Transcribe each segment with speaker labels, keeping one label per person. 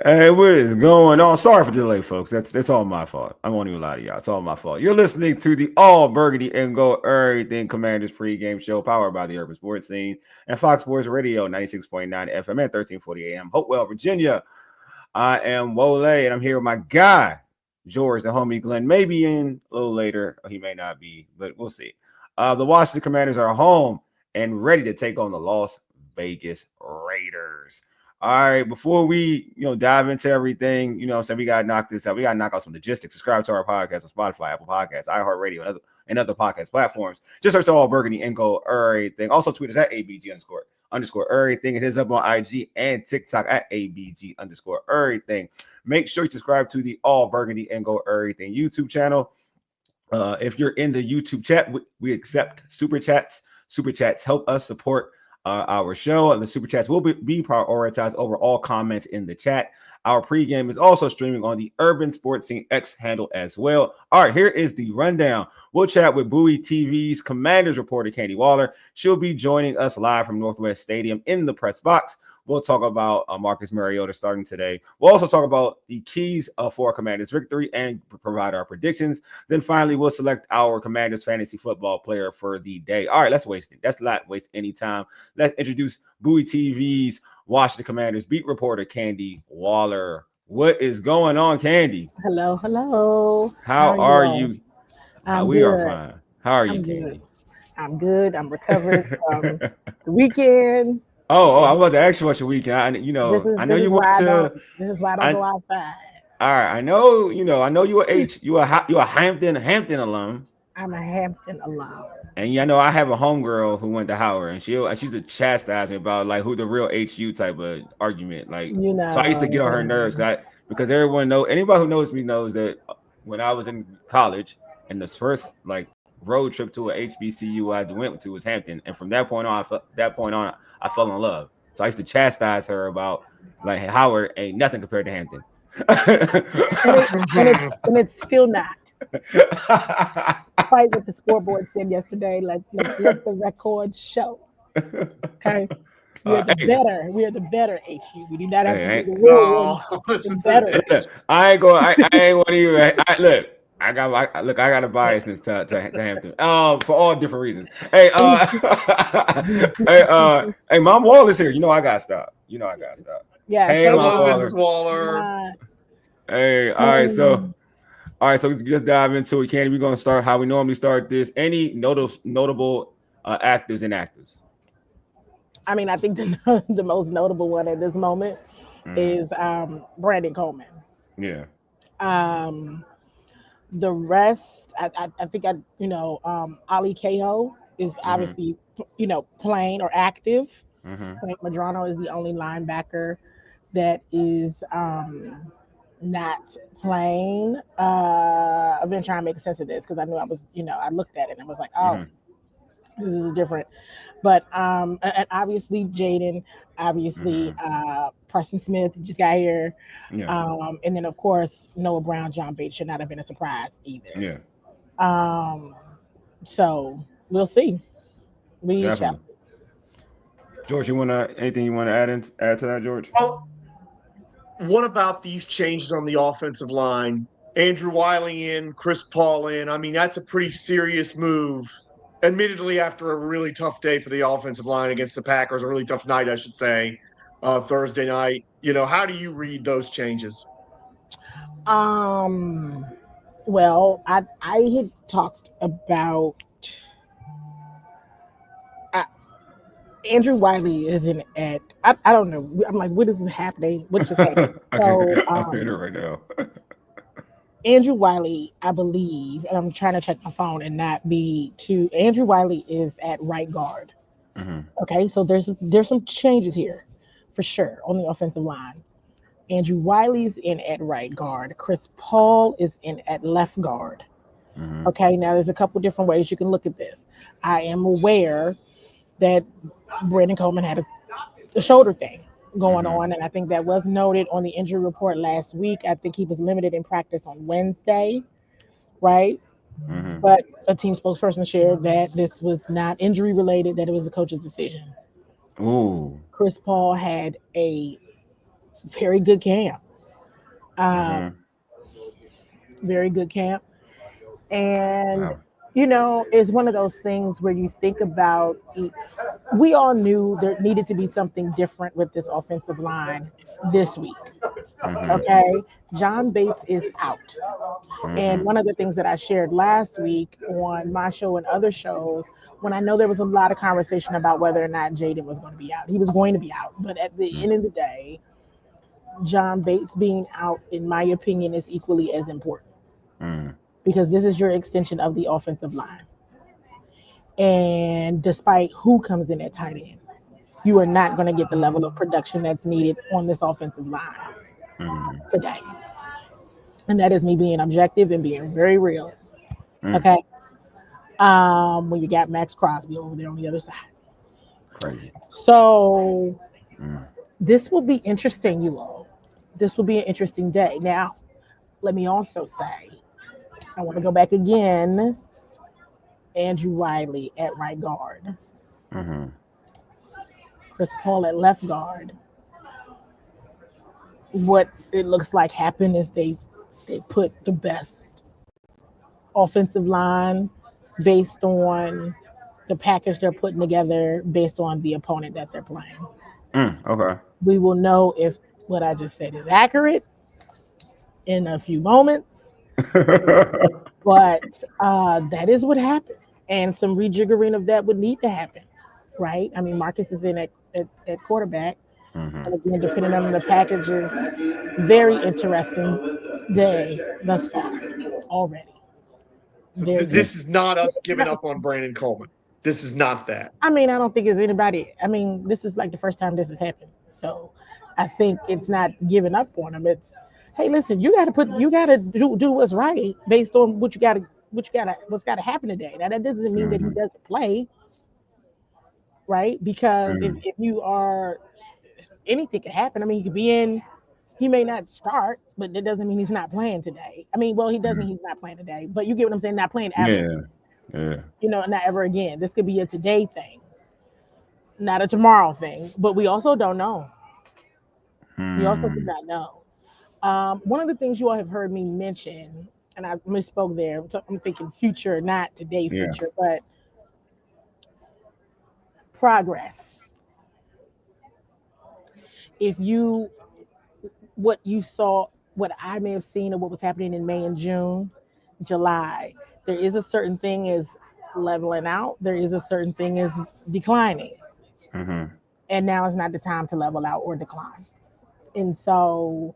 Speaker 1: Hey, what is going on? Sorry for the delay, folks. That's all my fault. I won't even lie to y'all. It's all my fault. You're listening to the All Burgundy and Go Everything Commanders pregame show powered by the Urban Sports Scene and Fox Sports Radio 96.9 FM and 1340 AM. Hopewell, Virginia. I am Wole, and I'm here with my guy, George, the homie Glenn. Maybe in a little later. He may not be, but we'll see. The Washington Commanders are home and ready to take on the Las Vegas Raiders. All right, before we dive into everything, so we gotta knock this out. We gotta knock out some logistics. Subscribe to our podcast on Spotify, Apple Podcasts, iHeartRadio, and other podcast platforms. Just search All Burgundy and Go Errything. Also tweet us at ABG_Errything. It is up on IG and TikTok at ABG_Errything. Make sure you subscribe to the All Burgundy and Go Errything YouTube channel. If you're in the YouTube chat, we accept super chats. Super chats help us support our show, and the super chats will be prioritized over all comments in the chat. Our pregame is also streaming on the Urban Sports Scene X handle as well. All right, here is the rundown. We'll chat with Bowie TV's Commanders reporter Candi Waller. She'll be joining us live from Northwest Stadium in the press box. We'll talk about Marcus Mariota starting today. We'll also talk about the keys for Commanders victory and provide our predictions. Then finally, we'll select our Commanders fantasy football player for the day. All right, let's not waste any time. Let's introduce Bowie TV's Washington Commanders beat reporter Candi Waller. What is going on, Candi?
Speaker 2: Hello.
Speaker 1: How are you?
Speaker 2: We
Speaker 1: are fine. How are you,
Speaker 2: Candi? I'm good. I'm recovered from the weekend.
Speaker 1: Oh, I'm about to ask you about your weekend. I know you went to.
Speaker 2: This is why I don't go outside.
Speaker 1: All right, I know you a Hampton alum.
Speaker 2: I'm a Hampton alum.
Speaker 1: And I know I have a homegirl who went to Howard, and she's to chastise me about like who the real HU type of argument. Like, so I used to get on her nerves because anybody who knows me knows that when I was in college and the first road trip to a HBCU I went to was Hampton, and from that point on, I fell in love. So I used to chastise her about like Howard ain't nothing compared to Hampton,
Speaker 2: and it's still not. Quite what the scoreboard said yesterday. Let's let the record show. Okay. We are the better HU. We do not have to be the real one. Better.
Speaker 1: I ain't want to even look. I got a biasness to Hampton. For all different reasons. Hey, hey, Mom Wall is here. I gotta stop.
Speaker 2: Yeah.
Speaker 1: Hey,
Speaker 3: hello, Mrs. Waller.
Speaker 1: Hey, all right, so we just dive into it, Candi. We're gonna start how we normally start this. Any notable actors and actors?
Speaker 2: I mean, I think the most notable one at this moment is Brandon Coleman.
Speaker 1: Yeah.
Speaker 2: The rest, I think Ali Kehoe is obviously playing or active. Frank Madrano is the only linebacker that is not playing. I've been trying to make sense of this because I knew I was, I looked at it and I was like, oh, this is different. But and obviously Jaden, obviously Preston Smith just got here. Yeah. And then of course Noah Brown, John Bates should not have been a surprise either. Yeah. So we'll see. We shall.
Speaker 1: George, anything you want to add to that, George?
Speaker 3: Well, what about these changes on the offensive line? Andrew Wiley in, Chris Paul in. I mean, that's a pretty serious move. Admittedly, after a really tough day for the offensive line against the Packers, a really tough night, I should say, Thursday night. How do you read those changes?
Speaker 2: Well, I had talked about Andrew Wiley isn't at. I don't know. I'm like, what is happening? What just happened? So
Speaker 1: I'm in it right now.
Speaker 2: Andrew Wiley, I believe, and I'm trying to check my phone and not be too. Andrew Wiley is at right guard. Okay, so there's some changes here, for sure, on the offensive line. Andrew Wiley's in at right guard. Chris Paul is in at left guard. Okay, now there's a couple different ways you can look at this. I am aware that Brandon Coleman had a shoulder thing going on, and I think that was noted on the injury report last week. I think he was limited in practice on Wednesday, right? But a team spokesperson shared that this was not injury related, that it was a coach's decision.
Speaker 1: Ooh.
Speaker 2: Chris Paul had a very good camp. Um, very good camp. And,
Speaker 1: Wow.
Speaker 2: it's one of those things where you think about we all knew there needed to be something different with this offensive line this week. Okay. John Bates is out. And one of the things that I shared last week on my show and other shows, when I know there was a lot of conversation about whether or not Jaden was going to be out, he was going to be out. But at the end of the day, John Bates being out, in my opinion, is equally as important because this is your extension of the offensive line. And despite who comes in at tight end, you are not going to get the level of production that's needed on this offensive line today. And that is me being objective and being very real. Okay. When you got Max Crosby over there on the other side.
Speaker 1: Crazy.
Speaker 2: So this will be interesting, you all. This will be an interesting day. Now, let me also say, I want to go back again. Andrew Wiley at right guard. Chris Paul at left guard. What it looks like happened is they put the best offensive line based on the package they're putting together based on the opponent that they're playing.
Speaker 1: Okay.
Speaker 2: We will know if what I just said is accurate in a few moments. But that is what happened. And some rejiggering of that would need to happen, right? I mean, Marcus is in at quarterback. And again, depending on the packages, very interesting day thus far already.
Speaker 3: So this is not us giving up on Brandon Coleman. This is not that.
Speaker 2: I mean, I don't think it's anybody. I mean, this is like the first time this has happened. So I think it's not giving up on him. It's, hey, listen, you got to do what's right based on what's got to happen today. Now that doesn't mean that he doesn't play, right? Because if you are, anything could happen. I mean, he could be in. He may not start, but that doesn't mean he's not playing today. I mean, well, he does mean he's not playing today, but you get what I'm saying? Not playing ever.
Speaker 1: Yeah.
Speaker 2: Not ever again. This could be a today thing, not a tomorrow thing. But we also don't know. We also do not know. One of the things you all have heard me mention, and I misspoke there. I'm thinking future, not today future, but progress. If you what you saw, what I may have seen of what was happening in May and June, July, there is a certain thing is leveling out. There is a certain thing is declining. And now is not the time to level out or decline. And so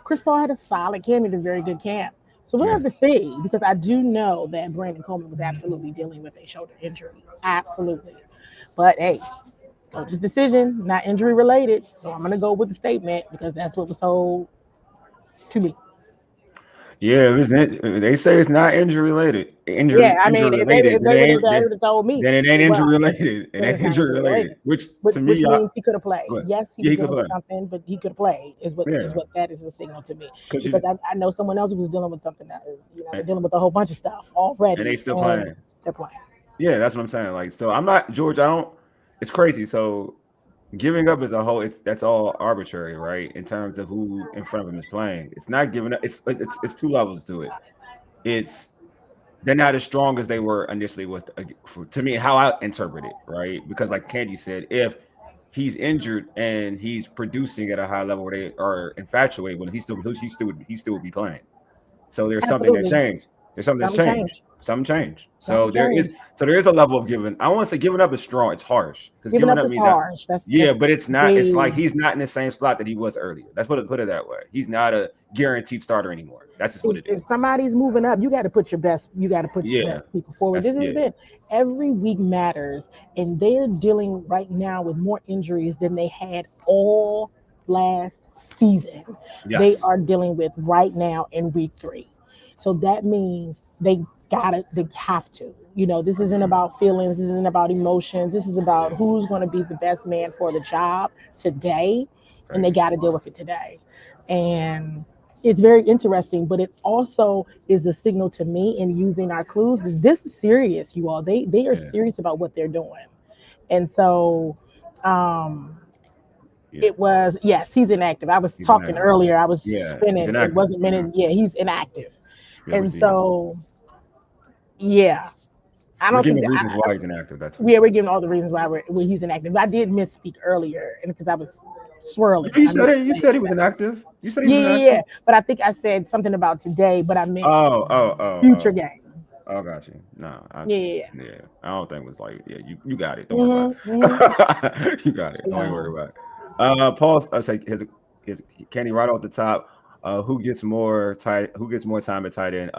Speaker 2: Chris Paul had a solid camp and a very good camp. So we'll have to see, because I do know that Brandon Coleman was absolutely dealing with a shoulder injury. Absolutely. But hey, coach's decision, not injury related. So I'm going to go with the statement because that's what was told to me.
Speaker 1: Yeah, they say it's not injury related. Injury related.
Speaker 2: If they would have told me,
Speaker 1: then it ain't injury related. It ain't injury related. Which to me,
Speaker 2: means he could have played.
Speaker 1: What?
Speaker 2: Yes, he was dealing with something, but he could have played. Is what that is a signal to me. Because I know someone else who was dealing with something that they're dealing with a whole bunch of stuff already,
Speaker 1: and they still playing.
Speaker 2: They're playing.
Speaker 1: Yeah, that's what I'm saying. Like, so I'm not George. I don't. It's crazy. So giving up as a whole, that's all arbitrary, right? In terms of who in front of him is playing, it's not giving up. It's two levels to it. It's they're not as strong as they were initially to me, how I interpret it, right? Because like Candi said, if he's injured and he's producing at a high level where they are infatuated with him, he still would be playing. So there's something that changed. There's something that's changed. Something changed. So there is a level of giving. I want to say giving up is strong. It's harsh because giving up means harsh. But it's not. It's like he's not in the same slot that he was earlier. Let's put it that way. He's not a guaranteed starter anymore. That's just what it is.
Speaker 2: If somebody's moving up, you got to put your best. You got to put your best people forward. This has been every week matters, and they're dealing right now with more injuries than they had all last season. Yes. They are dealing with right now in week 3. So that means they have to. This isn't about feelings. This isn't about emotions. This is about who's going to be the best man for the job today. And they got to deal with it today. And it's very interesting, but it also is a signal to me in using our clues. This is serious, you all. They are serious about what they're doing. And so
Speaker 1: Yeah.
Speaker 2: It was, yes, he's inactive. I was
Speaker 1: He's
Speaker 2: talking
Speaker 1: inactive.
Speaker 2: earlier. I was
Speaker 1: Yeah, he's
Speaker 2: spinning. It
Speaker 1: inactive.
Speaker 2: wasn't meant. Yeah, he's inactive,
Speaker 1: Yeah, we
Speaker 2: and
Speaker 1: see.
Speaker 2: so yeah, I
Speaker 1: We're
Speaker 2: don't think
Speaker 1: giving
Speaker 2: that.
Speaker 1: reasons why he's inactive. That's what we
Speaker 2: Yeah, we're
Speaker 1: said.
Speaker 2: giving all the reasons why he's inactive. I did misspeak earlier, and because I was swirling,
Speaker 1: You
Speaker 2: I
Speaker 1: said
Speaker 2: missed
Speaker 1: it. You said he was inactive. You said he was
Speaker 2: yeah, yeah,
Speaker 1: inactive.
Speaker 2: yeah. But I think I said something about today, but I meant future
Speaker 1: Oh.
Speaker 2: game.
Speaker 1: Oh, got you. No,
Speaker 2: Yeah, yeah,
Speaker 1: yeah. I don't think it was like, yeah, you got it. Don't worry about
Speaker 2: yeah.
Speaker 1: it. You got it. Don't even worry
Speaker 2: No.
Speaker 1: about it. Paul's say his Kenny right off the top. Who gets more time at tight end?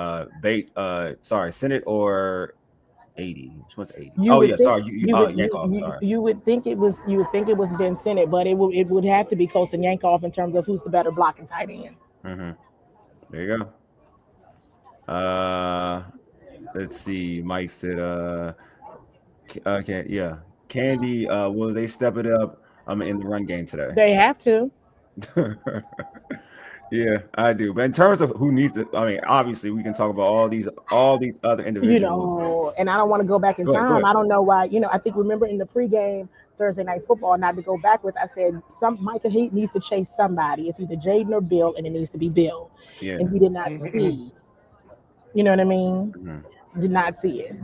Speaker 1: Senate or 80? Which one's 80?
Speaker 2: You
Speaker 1: Oh
Speaker 2: would
Speaker 1: yeah,
Speaker 2: think
Speaker 1: sorry. Yankoff, sorry.
Speaker 2: you would think it was Ben Sinnott, but it would have to be Colson Yankoff in terms of who's the better blocking tight end.
Speaker 1: Mm-hmm. There you go. Let's see. Mike said okay, yeah. Candy, will they step it up in the run game today?
Speaker 2: They have to.
Speaker 1: Yeah, I do. But in terms of who needs to, I mean, obviously we can talk about all these other individuals.
Speaker 2: And I don't want to go back in
Speaker 1: Go
Speaker 2: time.
Speaker 1: ahead.
Speaker 2: I don't know why. I think remember in the pregame Thursday night football, not to go backwards, I said Michael Heat needs to chase somebody. It's either Jaden or Bill, and it needs to be Bill.
Speaker 1: Yeah.
Speaker 2: And we did not see. You know what I mean?
Speaker 1: Mm-hmm.
Speaker 2: Did not see it.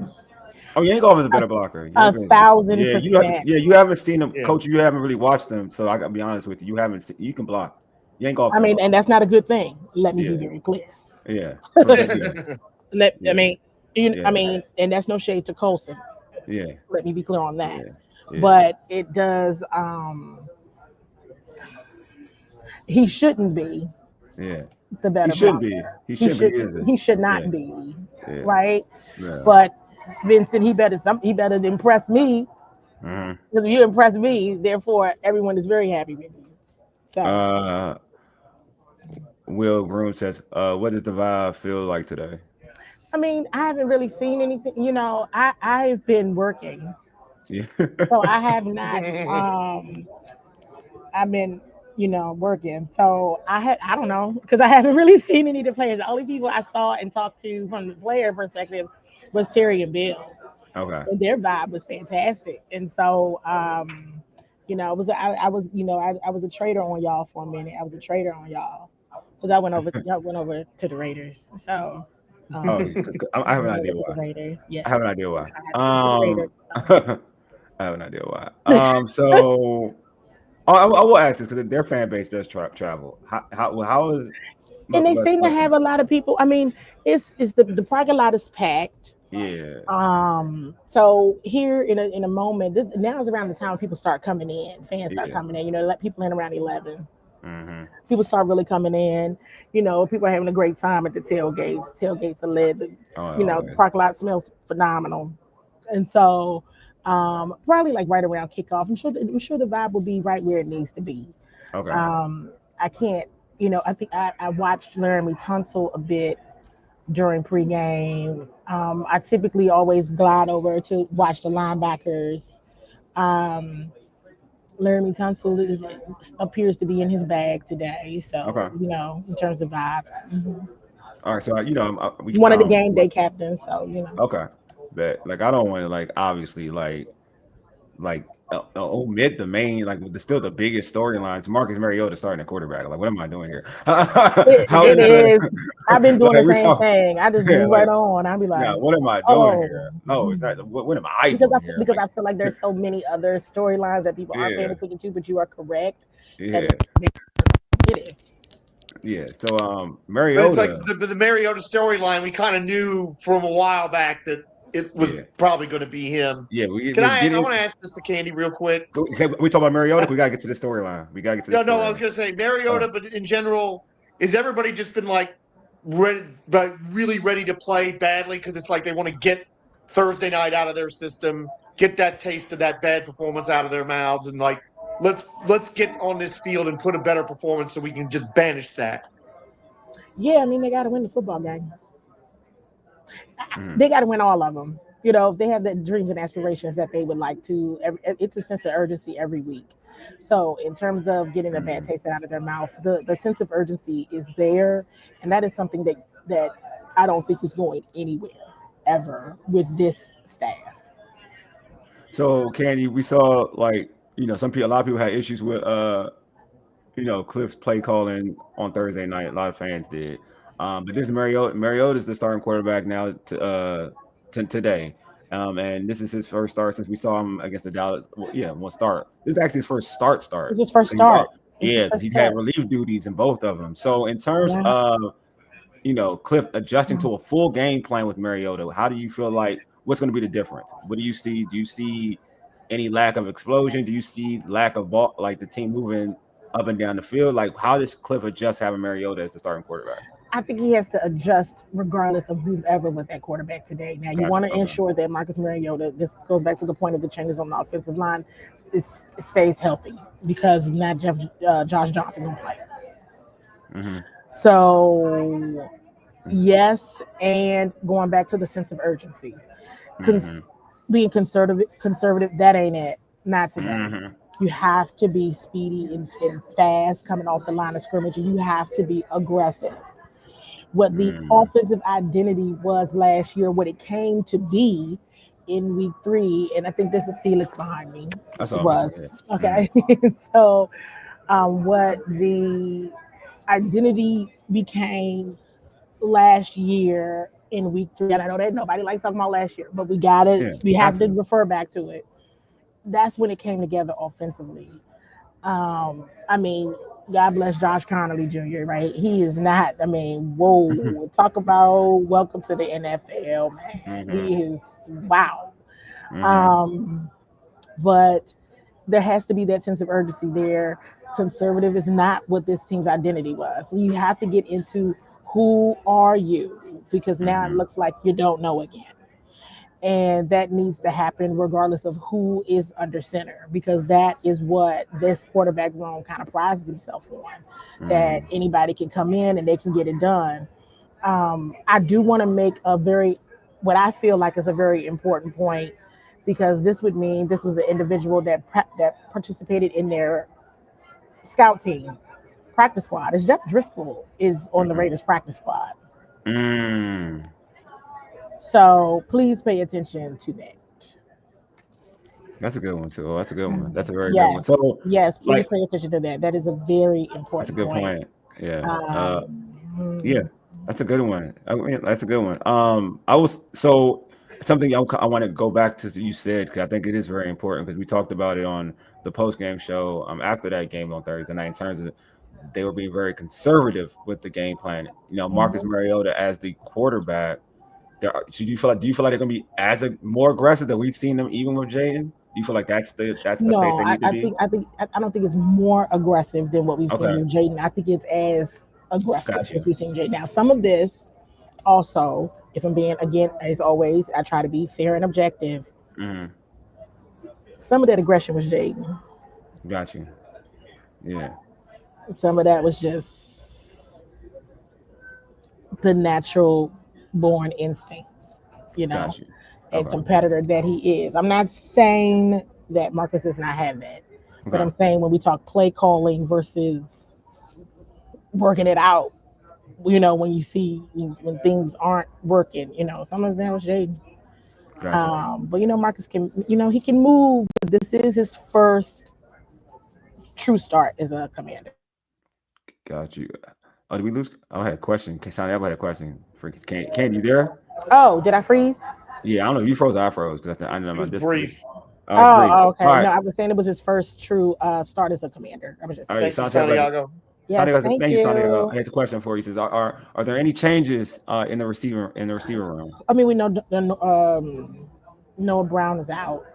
Speaker 1: Oh, Yankoff is a better blocker.
Speaker 2: 1,000%.
Speaker 1: You haven't seen him,
Speaker 3: Yeah.
Speaker 1: coach. You haven't really watched him, so I gotta be honest with you. You haven't seen, you can block. Yankoff.
Speaker 2: I mean, and that's not a good thing. Let me be very clear.
Speaker 1: Yeah.
Speaker 2: I mean, I mean, and that's no shade to Colson.
Speaker 1: Yeah.
Speaker 2: Let me be clear on that.
Speaker 1: Yeah.
Speaker 2: But it does. He shouldn't be.
Speaker 1: Yeah.
Speaker 2: The better.
Speaker 1: He shouldn't be. He
Speaker 2: should not be.
Speaker 1: Yeah.
Speaker 2: Right.
Speaker 1: Yeah.
Speaker 2: But Vincent, he better impress me. Because if you impress me, therefore everyone is very happy with you. So.
Speaker 1: Will Groom says, what does the vibe feel like today?
Speaker 2: I mean, I haven't really seen anything. I've been working.
Speaker 1: Yeah.
Speaker 2: So I have not. I've been, working. So I don't know, because I haven't really seen any of the players. The only people I saw and talked to from the player perspective was Terry and Bill.
Speaker 1: Okay.
Speaker 2: And their vibe was fantastic. And so, I was a trader on y'all for a minute. I was a trader on y'all because I went over to the Raiders. So.
Speaker 1: I have an idea why.
Speaker 2: Raiders, yes.
Speaker 1: I have an idea why. I have an idea why. So I will ask this because their fan base does travel. How is?
Speaker 2: And they seem to have a lot of people. I mean, it's the parking lot is packed.
Speaker 1: Yeah.
Speaker 2: So here in a moment, now is around the time people start coming in. Fans start coming in. Let people in around 11.
Speaker 1: Mm-hmm.
Speaker 2: People start really coming in. People are having a great time at the tailgates. Tailgates are lit. The parking lot smells phenomenal. And so, probably like right around kickoff, I'm sure the vibe will be right where it needs to be.
Speaker 1: Okay.
Speaker 2: I can't. I think I watched Laramie Tunsil a bit during pregame. I typically always glide over to watch the linebackers. Laramie Tunsil appears to be in his bag today. So, in terms of vibes. Mm-hmm.
Speaker 1: All right. So,
Speaker 2: one of the game day captains. So,
Speaker 1: Okay. But I don't want to obviously omit the main, still the biggest storylines. Marcus Mariota starting a quarterback. What am I doing here?
Speaker 2: It is. I've been doing the same thing. I just move right on. I'll be like,
Speaker 1: what am I doing here? Oh, it's not. What am I doing here?
Speaker 2: Because I feel like there's so many other storylines that people aren't paying attention to, but you are correct.
Speaker 1: Yeah.
Speaker 2: It is.
Speaker 1: Yeah. So Mariota.
Speaker 3: But it's like the Mariota storyline. We kind of knew from a while back that it was probably going to be him.
Speaker 1: Yeah.
Speaker 3: I want to ask this to Candy real quick.
Speaker 1: We talk about Mariota. We got to get to the storyline. We got to get to the storyline.
Speaker 3: No, I was going to say Mariota, but in general, is everybody just been really ready to play badly because it's like they want to get Thursday night out of their system, get that taste of that bad performance out of their mouths, and let's get on this field and put a better performance so we can just banish that.
Speaker 2: Yeah, I mean they got to win the football game. They got to win all of them. They have the dreams and aspirations that they would like to. It's a sense of urgency every week. So in terms of getting the bad taste out of their mouth, the sense of urgency is there, and that is something that I don't think is going anywhere ever with this staff.
Speaker 1: So Candy, we saw a lot of people had issues with Cliff's play calling on Thursday night. A lot of fans did. But this is Mariota. Mariota's the starting quarterback now today. And this is his first start since we saw him against the Dallas. Well, yeah, one start. This is actually his first start.
Speaker 2: It's his first start.
Speaker 1: Yeah, because he's had relief duties in both of them. So in terms of Cliff adjusting to a full game plan with Mariota, how do you feel like what's going to be the difference? What do you see? Do you see any lack of explosion? Do you see lack of ball, like the team moving up and down the field? Like, how does Cliff adjust having Mariota as the starting quarterback?
Speaker 2: I think he has to adjust regardless of whoever was at quarterback today. Now, you want to ensure that Marcus Mariota, this goes back to the point of the changes on the offensive line, it stays healthy because not Josh Johnson going to play.
Speaker 1: Mm-hmm.
Speaker 2: So, yes, and going back to the sense of urgency. Being conservative, that ain't it. Not today.
Speaker 1: Mm-hmm.
Speaker 2: You have to be speedy and fast coming off the line of scrimmage. You have to be aggressive. What the offensive identity was last year, what it came to be in week 3, and I think this is Felix behind me. Okay. So, what the identity became last year in week 3, and I know that nobody likes talking about last year, but we got it. We have to refer back to it. That's when it came together offensively. I mean, God bless Josh Connolly Jr., right? He is not, whoa, talk about welcome to the NFL, man. He is, wow. But there has to be that sense of urgency there. Conservative is not what this team's identity was. So you have to get into who are you, because now it looks like you don't know again. And that needs to happen regardless of who is under center, because that is what this quarterback room kind of prides himself on, that anybody can come in and they can get it done. I do want to make what I feel like is a very important point, because this would mean this was an individual that participated in their scout team practice squad. As Jeff Driscoll is on the Raiders practice squad. So please pay attention to that.
Speaker 1: That's a good one too. That's a good one. That's a very good one. So
Speaker 2: yes, please pay attention to that. That is a very important.
Speaker 1: That's a good point. Yeah. Yeah, that's a good one. That's a good one. Something I want to go back to you said, because I think it is very important, because we talked about it on the post game show after that game on Thursday night in terms of they were being very conservative with the game plan. Marcus Mariota as the quarterback. Do you feel like they're going to be more aggressive than we've seen them even with Jaden? Do you feel like that's the pace they need to be?
Speaker 2: I don't think it's more aggressive than what we've seen with Jaden. I think it's as aggressive as we've seen Jaden. Now, some of this also, if I'm being, again, as always, I try to be fair and objective. Some of that aggression was Jaden.
Speaker 1: Got you. Yeah.
Speaker 2: Some of that was just the natural born instinct, and competitor that he is. I'm not saying that Marcus does not have that, but I'm saying when we talk play calling versus working it out, when you see when things aren't working, some of that was Jaden. But Marcus can, he can move. But this is his first true start as a commander.
Speaker 1: Got you. Oh, did we lose? I had a question. Santiago had a question. Candi, you there?
Speaker 2: Oh, did I freeze?
Speaker 1: Yeah, I don't know. You froze. I froze because I know my
Speaker 3: brief.
Speaker 2: Okay. Right. No, I was saying it was his first true start as a commander. I was just.
Speaker 3: All right, Santiago.
Speaker 1: Santiago, thank you, Santiago. I had a question for you. He says, "Are there any changes in the receiver room?"
Speaker 2: I mean, we know Noah Brown is out.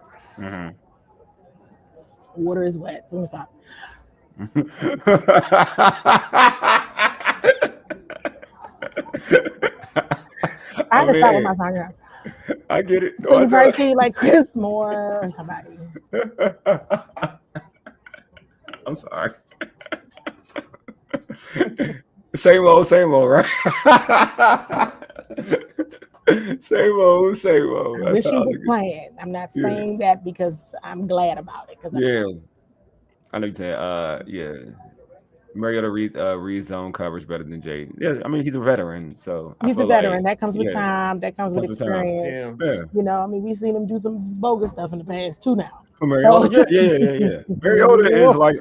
Speaker 2: Water is wet. Let me stop. I had to start with my song.
Speaker 1: I get it.
Speaker 2: So you probably see like Chris Moore or somebody.
Speaker 1: I'm sorry. Same old, right? Same old.
Speaker 2: I wish he was playing. I'm not saying that because I'm glad about it.
Speaker 1: I know you said, Mariota reads zone coverage better than Jaden. Yeah, I mean, he's a veteran, so
Speaker 2: he's a veteran. That comes with time. That comes with experience. We've seen him do some bogus stuff in the past too now.
Speaker 1: Mariota, yeah. Mariota is like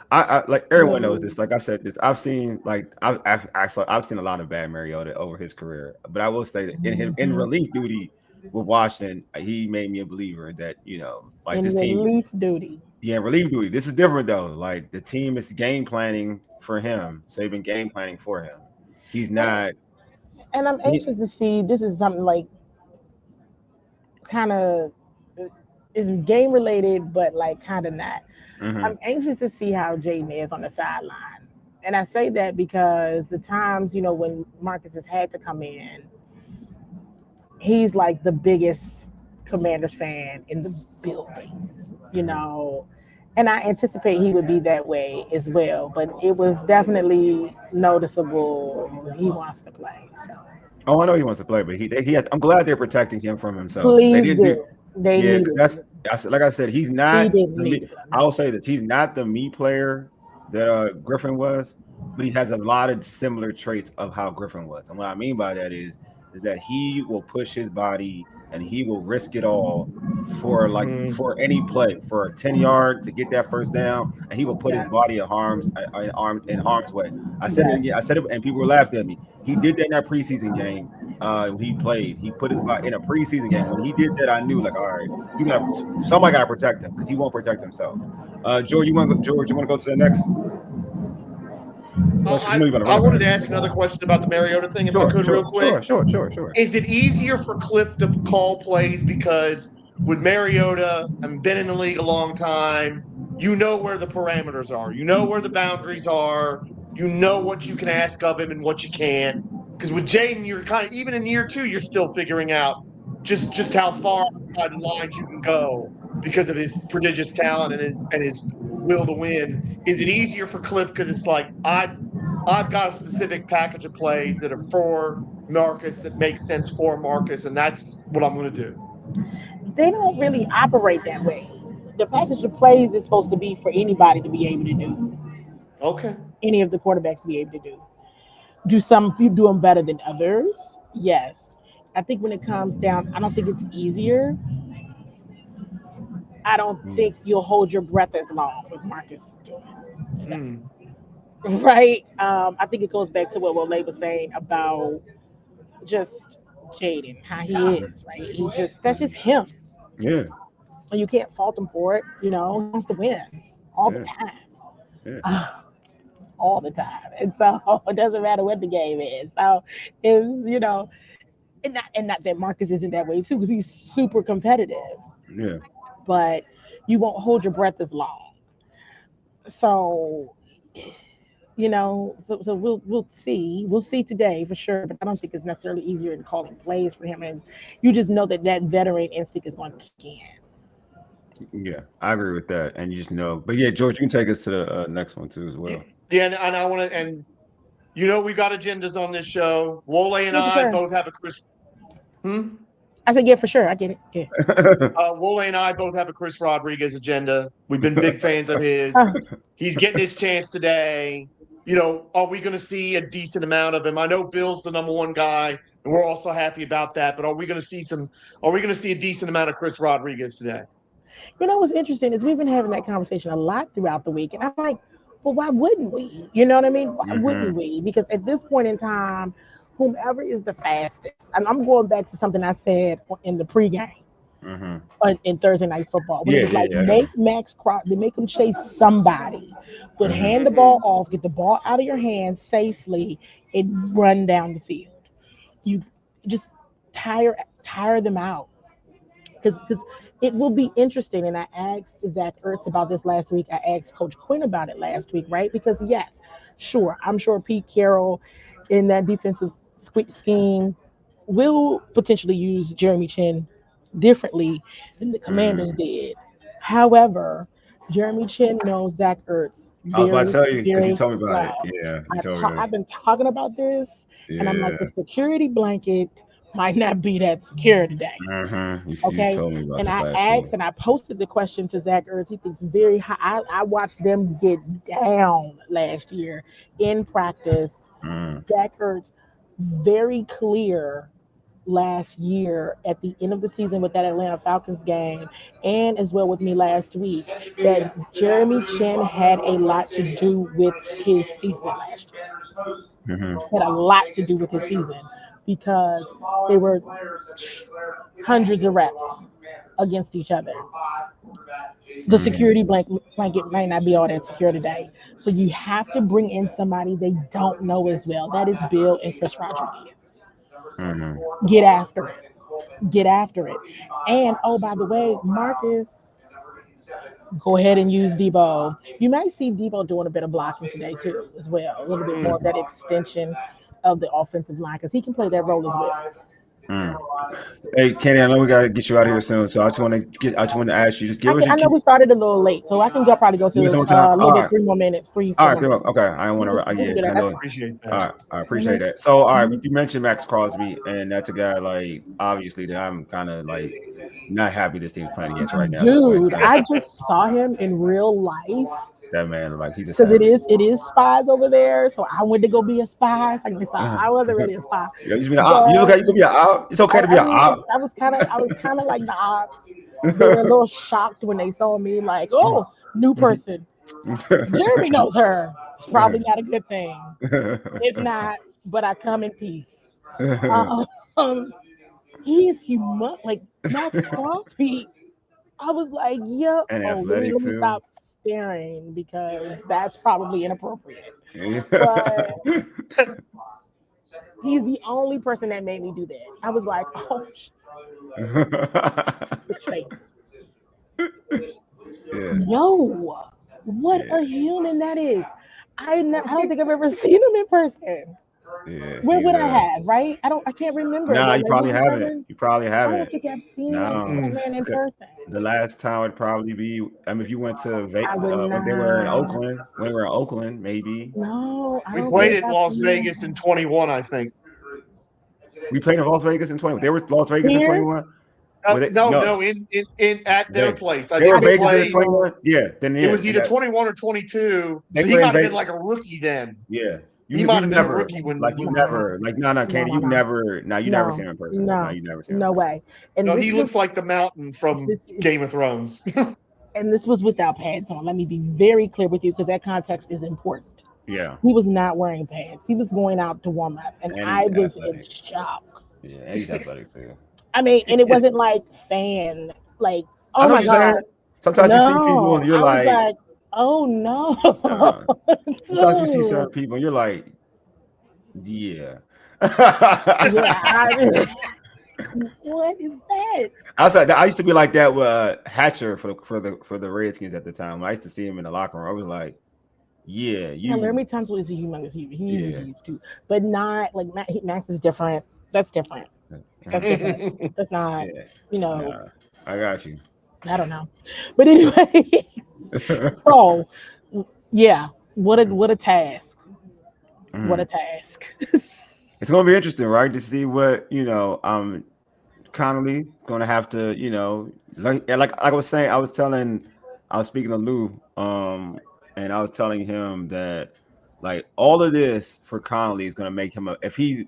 Speaker 1: I like everyone knows
Speaker 2: No.
Speaker 1: this. Like I said, this I've seen like I've seen a lot of bad Mariota over his career, but I will say that in
Speaker 2: Mhm.
Speaker 1: relief duty with Washington, he made me a believer that like
Speaker 2: In
Speaker 1: this team,
Speaker 2: relief duty.
Speaker 1: yeah, relief duty. This is different though. Like the team is game planning for him, so they've been game planning for him. He's
Speaker 2: And,
Speaker 1: not.
Speaker 2: and I'm
Speaker 1: He,
Speaker 2: anxious to see. This is something like kind of is game related, but like kind of not.
Speaker 1: mhm.
Speaker 2: I'm anxious to see how Jaden is on the sideline. And I say that because the times, when Marcus has had to come in, he's like the biggest Commanders fan in the building, you
Speaker 1: Mhm.
Speaker 2: know. And I anticipate he would be that way as well. But it was definitely noticeable he wants to play. So
Speaker 1: Oh, I know he wants to play, but he has. I'm glad they're protecting him from himself. They
Speaker 2: please
Speaker 1: didn't do.
Speaker 2: do. They
Speaker 1: Yeah, because
Speaker 2: needed
Speaker 1: that's
Speaker 2: him.
Speaker 1: like I said, he's
Speaker 2: He
Speaker 1: not
Speaker 2: didn't
Speaker 1: the me.
Speaker 2: need him.
Speaker 1: I will say this: he's not the me player that Griffin was, but he has a lot of similar traits of how Griffin was. And what I mean by that is that he will push his body and he will risk it all for any play for a 10 yard to get that first down, and he will put his
Speaker 2: Yes.
Speaker 1: body in harm's way.
Speaker 2: Yes.
Speaker 1: I said it, and people were laughing at me. He did that in that preseason game. He played. He put his body in a preseason game. When he did that, I knew like, all right, you got somebody got to protect him because he won't protect himself. George, you want to go to the next question? 'Cause you know you're going to
Speaker 3: I
Speaker 1: run it
Speaker 3: wanted
Speaker 1: back.
Speaker 3: to ask another question about the Mariota thing, if I could, real quick.
Speaker 1: Sure.
Speaker 3: Is it easier for Cliff to call plays because with Mariota, I've been in the league a long time. You know where the parameters are. You know where the boundaries are. You know what you can ask of him and what you can't. Because with Jaden, you're kind of even in year two, you're still figuring out just how far outside the lines you can go because of his prodigious talent and his will to win. Is it easier for Cliff because it's like I've got a specific package of plays that are for Marcus that makes sense for Marcus, and that's what I'm going to do.
Speaker 2: They don't really operate that way. The package of plays is supposed to be for anybody to be able to do,
Speaker 3: Okay.
Speaker 2: any of the quarterbacks to be able to do. Do some you do them better than others? Yes. I think when it comes down, I don't think it's easier. I don't
Speaker 1: Mm.
Speaker 2: think you'll hold your breath as long with Marcus doing stuff.
Speaker 3: Mm.
Speaker 2: Right? I think it goes back to what Lay was saying about just Jaden, how he is, right? That's just him.
Speaker 1: Yeah,
Speaker 2: And you can't fault him for it. He wants to win all the
Speaker 1: yeah, yeah,
Speaker 2: time. All the time. And so it doesn't matter what the game is. So and not that Marcus isn't that way too, because he's super competitive,
Speaker 1: yeah.
Speaker 2: but you won't hold your breath as long. So so we'll see today for sure, but I don't think it's necessarily easier in calling plays for him, and you just know that veteran instinct is going to kick in.
Speaker 1: Yeah, I agree with that. And you just know, but yeah, George, you can take us to the next one too as well.
Speaker 3: Yeah, and I want to, and we've got agendas on this show. Wole and
Speaker 2: Yeah, for
Speaker 3: I
Speaker 2: sure.
Speaker 3: both have a Chris. Hmm?
Speaker 2: I said, yeah, for sure. I get it. Yeah.
Speaker 3: Wole and I both have a Chris Rodriguez agenda. We've been big fans of his.
Speaker 2: Uh,
Speaker 3: He's getting his chance today. Are we going to see a decent amount of him? I know Bill's the number one guy, and we're also happy about that. But are we going to see some? Are we going to see a decent amount of Chris Rodriguez today?
Speaker 2: what's interesting is we've been having that conversation a lot throughout the week, and I'm like, well, why wouldn't we? You know what I mean? Why
Speaker 1: Hmm.
Speaker 2: wouldn't we? Because at this point in time, whomever is the fastest, and I'm going back to something I said in the pregame
Speaker 1: Hmm.
Speaker 2: in Thursday night football when it
Speaker 1: Yeah,
Speaker 2: was like
Speaker 1: yeah.
Speaker 2: make Max Crosby, they make him chase somebody, but
Speaker 1: Hmm.
Speaker 2: hand the ball off, get the ball out of your hands safely, and run down the field. You just tire them out because it will be interesting. And I asked Zach Ertz about this last week. I asked Coach Quinn about it last week, right? Because yes, sure, I'm sure Pete Carroll in that defensive scheme will potentially use Jeremy Chin differently than the Commanders
Speaker 1: Hmm.
Speaker 2: did. However, Jeremy Chin knows Zach Ertz
Speaker 1: I was about to
Speaker 2: very,
Speaker 1: tell you because you
Speaker 2: very
Speaker 1: told me about it.
Speaker 2: well.
Speaker 1: Yeah, you told me
Speaker 2: I've
Speaker 1: this.
Speaker 2: been talking about this, and I'm like, the
Speaker 1: Yeah.
Speaker 2: security blanket might not be that secure today.
Speaker 1: You
Speaker 2: Okay.
Speaker 1: told me about
Speaker 2: And
Speaker 1: this
Speaker 2: I
Speaker 1: last week.
Speaker 2: asked and I posted the question to Zach Ertz. He thinks very high. I watched them get down last year in practice.
Speaker 1: Mm.
Speaker 2: Zach Ertz, very clear last year at the end of the season with that Atlanta Falcons game, and as well with me last week, that Jeremy Chin had a lot to do with his season last year.
Speaker 1: Mm-hmm.
Speaker 2: Had a lot to do with his season because they were hundreds of reps against each other. The security blanket might not be all that secure today. So you have to bring in somebody they don't know as well. That is Bill and Chris Rodriguez.
Speaker 1: Mm-hmm.
Speaker 2: Get after it. Get after it. And oh, by the way, Marcus, go ahead and use Debo. You might see Debo doing a bit of blocking today too, as well. A little bit more of that extension of the offensive line because he can play that role as well.
Speaker 1: Hey, Kenny, I know we gotta get you out of here soon, so I just want to ask you, just give us your.
Speaker 2: I know we started a little late, so I can probably go to
Speaker 1: Give us some time.
Speaker 2: a little bit 3 more minutes.
Speaker 1: All right, good. Okay, I don't want to. Yeah, I know.
Speaker 3: Appreciate that.
Speaker 1: All right, I appreciate that. So, all right, you mentioned Max Crosby, and that's a guy like obviously that I'm kind of like not happy this team's playing against right now.
Speaker 2: Dude, I just saw him in real life.
Speaker 1: That man, like he's a
Speaker 2: because it is spies over there. So I went to go be a spy. I wasn't really a spy.
Speaker 1: Yeah, you be an op. You okay? You can be an op. It's okay to be an op.
Speaker 2: I was kind of like the ops. They were a little shocked when they saw me. Like, oh, new person. Jeremy knows her. It's probably not a good thing. It's not. But I come in peace. He is humongous. Like Max Crosby. I was like, yeah.
Speaker 1: And
Speaker 2: let me stop staring because that's probably inappropriate. But he's the only person that made me do that. I was like, oh, yo, what a human that is. I don't think I've ever seen him in person.
Speaker 1: Yeah,
Speaker 2: where would I have? Right? I can't remember.
Speaker 1: No, you probably haven't. You probably haven't.
Speaker 2: I don't think I've seen that man in person.
Speaker 1: The last time would probably be. I mean, if you went to Vegas when they were in Oakland. When we were in Oakland, maybe.
Speaker 2: No,
Speaker 3: we played at Las Vegas in 21. I think
Speaker 1: we played in Las Vegas in 21. They were Las Vegas in 21.
Speaker 3: No, in at their place.
Speaker 1: They were Vegas in 21. Yeah, then
Speaker 3: it was either 21 or 22. So he might have been like a rookie then.
Speaker 1: Yeah.
Speaker 3: He might have been a rookie when
Speaker 1: you never Candy. You never seen him in person. No, you never seen him.
Speaker 2: No way.
Speaker 3: And he looks like the mountain from Game of Thrones.
Speaker 2: And this was without pads on. Let me be very clear with you because that context is important.
Speaker 1: Yeah.
Speaker 2: He was not wearing pads. He was going out to warm up, and I was in shock.
Speaker 1: Yeah, and he's athletic too.
Speaker 2: I mean, and it wasn't like fan, like, oh my God.
Speaker 1: Sometimes you see people and you're like,
Speaker 2: oh no.
Speaker 1: Sometimes you see certain people and you're like, yeah.
Speaker 2: What is that?
Speaker 1: I used to be like that with Hatcher for the Redskins at the time. I used to see him in the locker room. I was like, yeah,
Speaker 2: Larry Tunsil is a humongous huge. He's huge too. But not like Max is different. That's different. That's not,
Speaker 1: I got you.
Speaker 2: I don't know. But anyway, so yeah, what a task. What a task.
Speaker 1: It's gonna be interesting, right? To see what Connolly gonna have to, like I was saying, I was speaking to Lou, and I was telling him that like all of this for Connolly is gonna make him if he's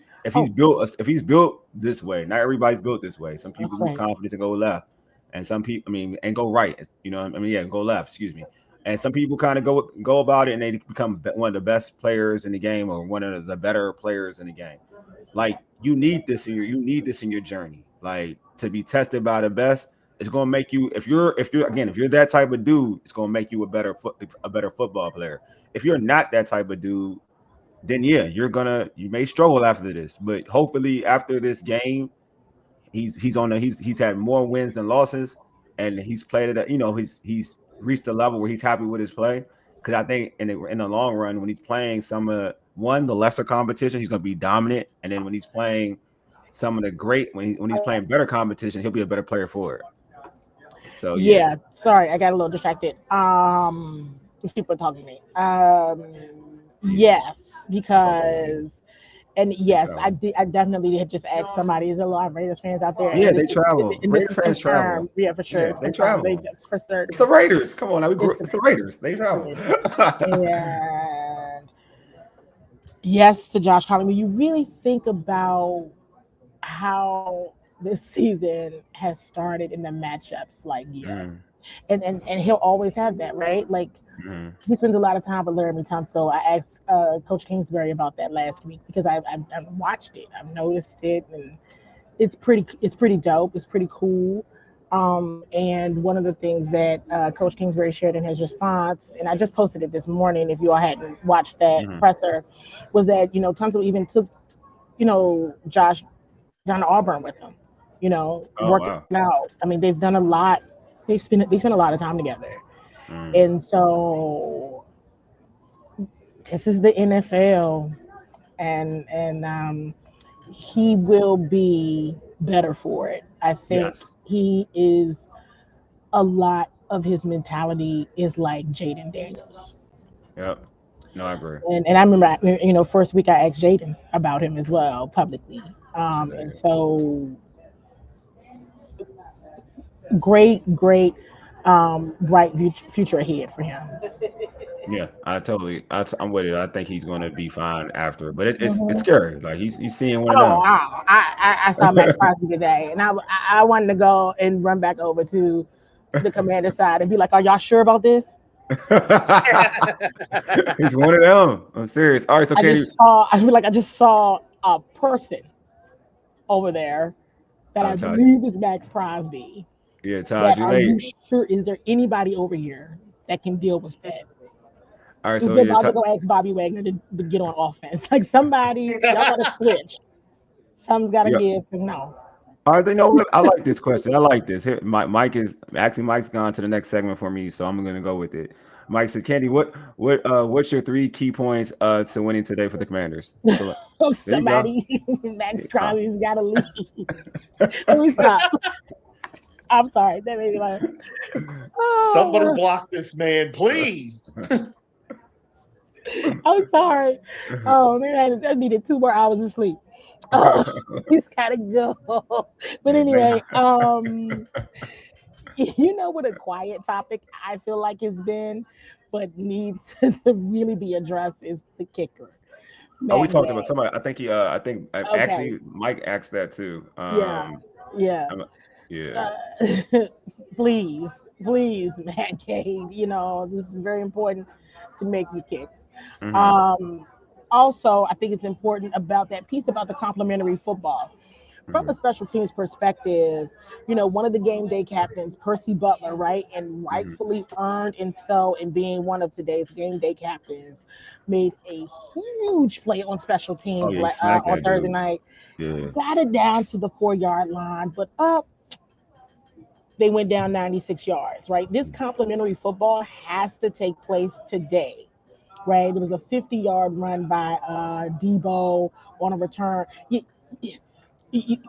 Speaker 1: built this way. Not everybody's built this way. Some people lose confidence and go left, and some people, and go right. Go left. Excuse me. And some people kind of go about it and they become one of the best players in the game or one of the better players in the game. Like you need this in your journey. Like to be tested by the best, it's gonna make you if you're that type of dude, it's gonna make you a better football player. If you're not that type of dude, then you may struggle after this. But hopefully after this game, he's had more wins than losses, and he's played at he's reached a level where he's happy with his play. Because I think in the long run, when he's playing the lesser competition, he's going to be dominant. And then when he's playing some of the great, when he's playing better competition, he'll be a better player for it. So
Speaker 2: yeah. Sorry, I got a little distracted. These people are talking to me. Yes, because. And yes, I definitely had just asked somebody. There's a lot of Raiders fans out there.
Speaker 1: Yeah, they travel. Raiders fans travel.
Speaker 2: Yeah, for sure.
Speaker 1: Yeah, they travel.
Speaker 2: For certain.
Speaker 1: It's the Raiders. Come on, it's the Raiders. They travel.
Speaker 2: And yes, to Josh Collins, when you really think about how this season has started in the matchups. Like, yeah,
Speaker 1: Mm,
Speaker 2: and he'll always have that, right? Like,
Speaker 1: mm,
Speaker 2: he spends a lot of time with Laramie Tunsil. I asked Coach Kingsbury about that last week because I've watched it, I've noticed it, and it's pretty dope. It's pretty cool. And one of the things that Coach Kingsbury shared in his response, and I just posted it this morning, if you all hadn't watched that
Speaker 1: mm.
Speaker 2: presser, was that Tunsil even took Josh down to Auburn with him.
Speaker 1: Oh
Speaker 2: Working
Speaker 1: wow.
Speaker 2: out. I mean, they've done a lot. They spent a lot of time together,
Speaker 1: Mm,
Speaker 2: and so this is the NFL, and he will be better for it. I think
Speaker 1: yes.
Speaker 2: he is a lot of his mentality is like Jaden Daniels.
Speaker 1: Yep. No, I agree.
Speaker 2: And I remember, first week I asked Jaden about him as well publicly. And
Speaker 1: Jay.
Speaker 2: so great, bright future ahead for him.
Speaker 1: Yeah, I'm with it. I think he's going to be fine after, but it's
Speaker 2: Mhm.
Speaker 1: scary. Like he's seeing one of
Speaker 2: Oh,
Speaker 1: them.
Speaker 2: wow. I saw Max Crosby today, and I wanted to go and run back over to the commander side and be like, "Are y'all sure about this?"
Speaker 1: He's one of them. I'm serious. All right, so Katie,
Speaker 2: I feel like I just saw a person over there that I
Speaker 1: Todd,
Speaker 2: believe is Max Crosby.
Speaker 1: yeah, Todd,
Speaker 2: That
Speaker 1: you
Speaker 2: are you
Speaker 1: late.
Speaker 2: sure? Is there anybody over here that can deal with that?
Speaker 1: All right,
Speaker 2: Is
Speaker 1: so
Speaker 2: they
Speaker 1: yeah,
Speaker 2: about to go ask Bobby Wagner to get on offense? Like, somebody, y'all got to switch. Something's got to
Speaker 1: yeah.
Speaker 2: give. No.
Speaker 1: All right, you know what? I like this question. I like this. Here, Mike's gone to the next segment for me, so I'm gonna go with it. Mike said, Candy, what's your three key points to winning today for the Commanders? So there you go.
Speaker 2: Somebody, Max
Speaker 1: Uh,
Speaker 2: Crosby's got to leave. Let me stop. I'm sorry. That made me laugh.
Speaker 3: Somebody
Speaker 2: Oh,
Speaker 3: block this man, please.
Speaker 2: I'm sorry. Oh man, I needed 2 more hours of sleep. Oh, he's gotta go. But
Speaker 1: yeah,
Speaker 2: anyway, you know what a quiet topic I feel like has been, but needs to really be addressed is the kicker,
Speaker 1: oh, we
Speaker 2: Matt
Speaker 1: talked about
Speaker 2: Gay.
Speaker 1: somebody. I think
Speaker 2: Okay,
Speaker 1: actually Mike asked that too.
Speaker 2: yeah, yeah.
Speaker 1: I'm- yeah.
Speaker 2: Uh, please, please, Matt Gay. This is very important to make you kick.
Speaker 1: Hmm.
Speaker 2: Um, Also, I think it's important about that piece about the complementary football. From
Speaker 1: Hmm.
Speaker 2: a special teams perspective, one of the game day captains, Percy Butler, right, and
Speaker 1: Hmm.
Speaker 2: rightfully earned and so in being one of today's game day captains, made a huge play on special
Speaker 1: Oh
Speaker 2: teams
Speaker 1: yeah, he smacked
Speaker 2: on
Speaker 1: that
Speaker 2: Thursday
Speaker 1: dude.
Speaker 2: night.
Speaker 1: Yeah.
Speaker 2: Got it down to the 4 yard line, but up they went down 96 yards, right? This complementary football has to take place today, right? There was a 50-yard run by Debo on a return.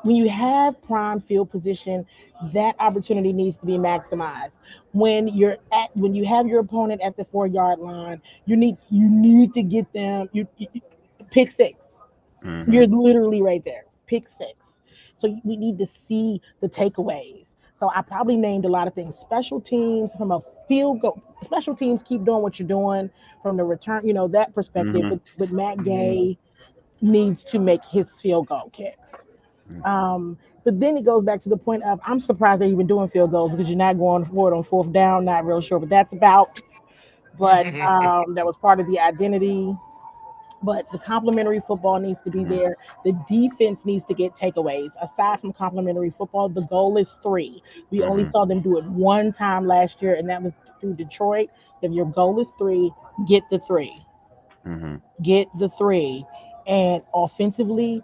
Speaker 2: When you have prime field position, that opportunity needs to be maximized. When you have your opponent at the 4 yard line, you need to get them. Pick six. You're
Speaker 1: Hmm.
Speaker 2: literally right there. Pick six. So we need to see the takeaways. So I probably named a lot of things. Special teams from a field goal. Special teams keep doing what you're doing from the return. That perspective.
Speaker 1: Hmm.
Speaker 2: But Matt Gay needs to make his field goal kicks. But then it goes back to the point of I'm surprised they're even doing field goals because you're not going forward on fourth down. Not real sure what that's about. But that was part of the identity. But the complementary football needs to be
Speaker 1: Hmm.
Speaker 2: there. The defense needs to get takeaways. Aside from complementary football, the goal is three. We only
Speaker 1: Hmm.
Speaker 2: saw them do it one time last year, and that was through Detroit. If your goal is three, get the three.
Speaker 1: Hmm.
Speaker 2: Get the three. And offensively,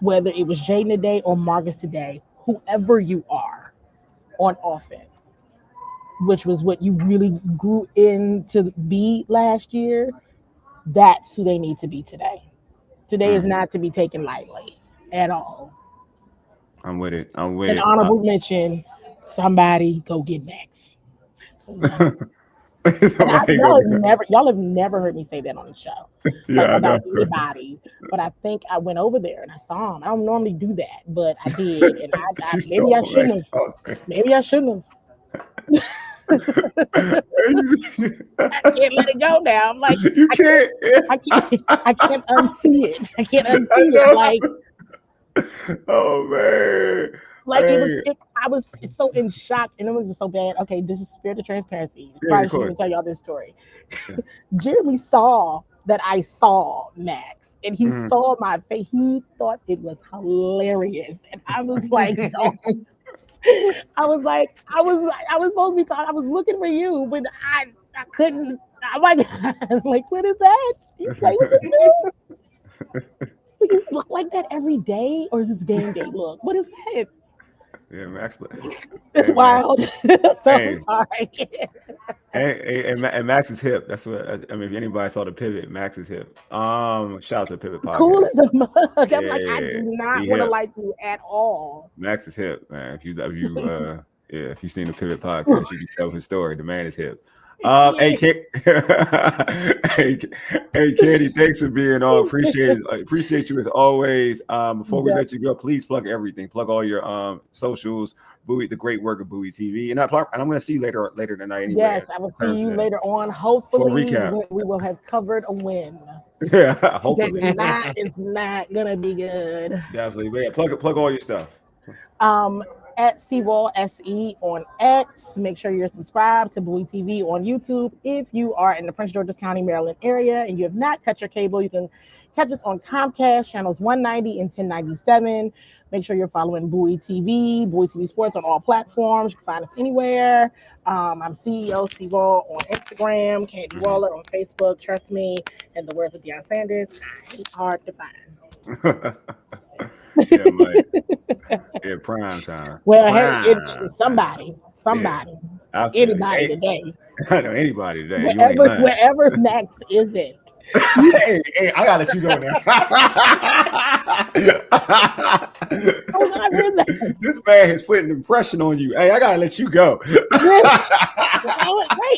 Speaker 2: whether it was Jaden today or Marcus today, whoever you are on offense, which was what you really grew into be last year, that's who they need to be today. Today is
Speaker 1: Hmm.
Speaker 2: not to be taken lightly at all.
Speaker 1: I'm with it. I'm with
Speaker 2: An
Speaker 1: it.
Speaker 2: honorable mention, somebody go get Max. And
Speaker 1: Somebody go get that.
Speaker 2: y'all have never heard me say that on the show, like
Speaker 1: Yeah, I know.
Speaker 2: about anybody. But I think I went over there and I saw him. I don't normally do that, but I did, and I
Speaker 1: She
Speaker 2: maybe I
Speaker 1: stole
Speaker 2: shouldn't have.
Speaker 1: Max.
Speaker 2: Maybe I shouldn't have. I can't let it go now. I'm like,
Speaker 1: You
Speaker 2: I can't,
Speaker 1: can't.
Speaker 2: I can't, I can't unsee it. I can't
Speaker 1: I
Speaker 2: unsee it.
Speaker 1: know.
Speaker 2: Like,
Speaker 1: Oh man.
Speaker 2: Like
Speaker 1: Hey.
Speaker 2: I was so in shock, and it was just so bad. Okay, this is spirit of transparency.
Speaker 1: Yeah,
Speaker 2: Probably
Speaker 1: of
Speaker 2: shouldn't
Speaker 1: course.
Speaker 2: even tell y'all this story.
Speaker 1: Yeah.
Speaker 2: Jeremy saw that I saw Max, and he
Speaker 1: Mhm.
Speaker 2: saw my face. He thought it was hilarious, and I was like, no. I was supposed to be talking. I was looking for you, but I couldn't. I'm like, like, what is that? You play with this dude? Do you look like that every day, or is this game day look? What is that?
Speaker 1: Yeah, Max.
Speaker 2: It's
Speaker 1: Hey man.
Speaker 2: wild. So I'm
Speaker 1: Hey.
Speaker 2: sorry.
Speaker 1: And Max is hip. That's what I mean. If anybody saw the pivot, Max is hip. Shout out to the Pivot
Speaker 2: Cool
Speaker 1: Podcast.
Speaker 2: as a mug. I'm like, I
Speaker 1: Yeah,
Speaker 2: do not
Speaker 1: he
Speaker 2: want to
Speaker 1: hip.
Speaker 2: like you at all.
Speaker 1: Max is hip, man. If you've seen the Pivot Podcast, you can tell his story. The man is hip. Hey,
Speaker 2: Yeah.
Speaker 1: hey, hey, Candy, thanks for being on. Appreciate you as always. Before we
Speaker 2: Yes,
Speaker 1: let you go, please plug everything. Plug all your socials, Bowie, the great work of Bowie TV, and I'm going to see you later tonight anyway.
Speaker 2: yes,
Speaker 1: In
Speaker 2: I will see
Speaker 1: terms
Speaker 2: you
Speaker 1: of that,
Speaker 2: later on.
Speaker 1: for a
Speaker 2: Hopefully,
Speaker 1: recap.
Speaker 2: we will have covered a win.
Speaker 1: Yeah,
Speaker 2: Because
Speaker 1: hopefully,
Speaker 2: if not, it's not gonna be good.
Speaker 1: definitely. But yeah, plug all your stuff.
Speaker 2: Um, at CWall SE on X. Make sure you're subscribed to Bowie TV on YouTube. If you are in the Prince George's County, Maryland area and you have not cut your cable, you can catch us on Comcast channels 190 and 1097. Make sure you're following Bowie TV Sports on all platforms. You can find us anywhere. I'm CEO CWall on Instagram, Candy
Speaker 1: Mhm.
Speaker 2: Waller on Facebook. Trust me, in the words of Deion Sanders, I ain't hard to find.
Speaker 1: Yeah, Mike. Yeah, prime time.
Speaker 2: Well, hey,
Speaker 1: Prime time. Yeah,
Speaker 2: somebody,
Speaker 1: I feel you.
Speaker 2: anybody
Speaker 1: Hey,
Speaker 2: today,
Speaker 1: I know anybody today. You ain't lying.
Speaker 2: wherever Max isn't. You,
Speaker 1: Hey, I gotta let you go now.
Speaker 2: oh God, where's that?
Speaker 1: This man has put an impression on you. Hey, I gotta let you go.
Speaker 2: Wait,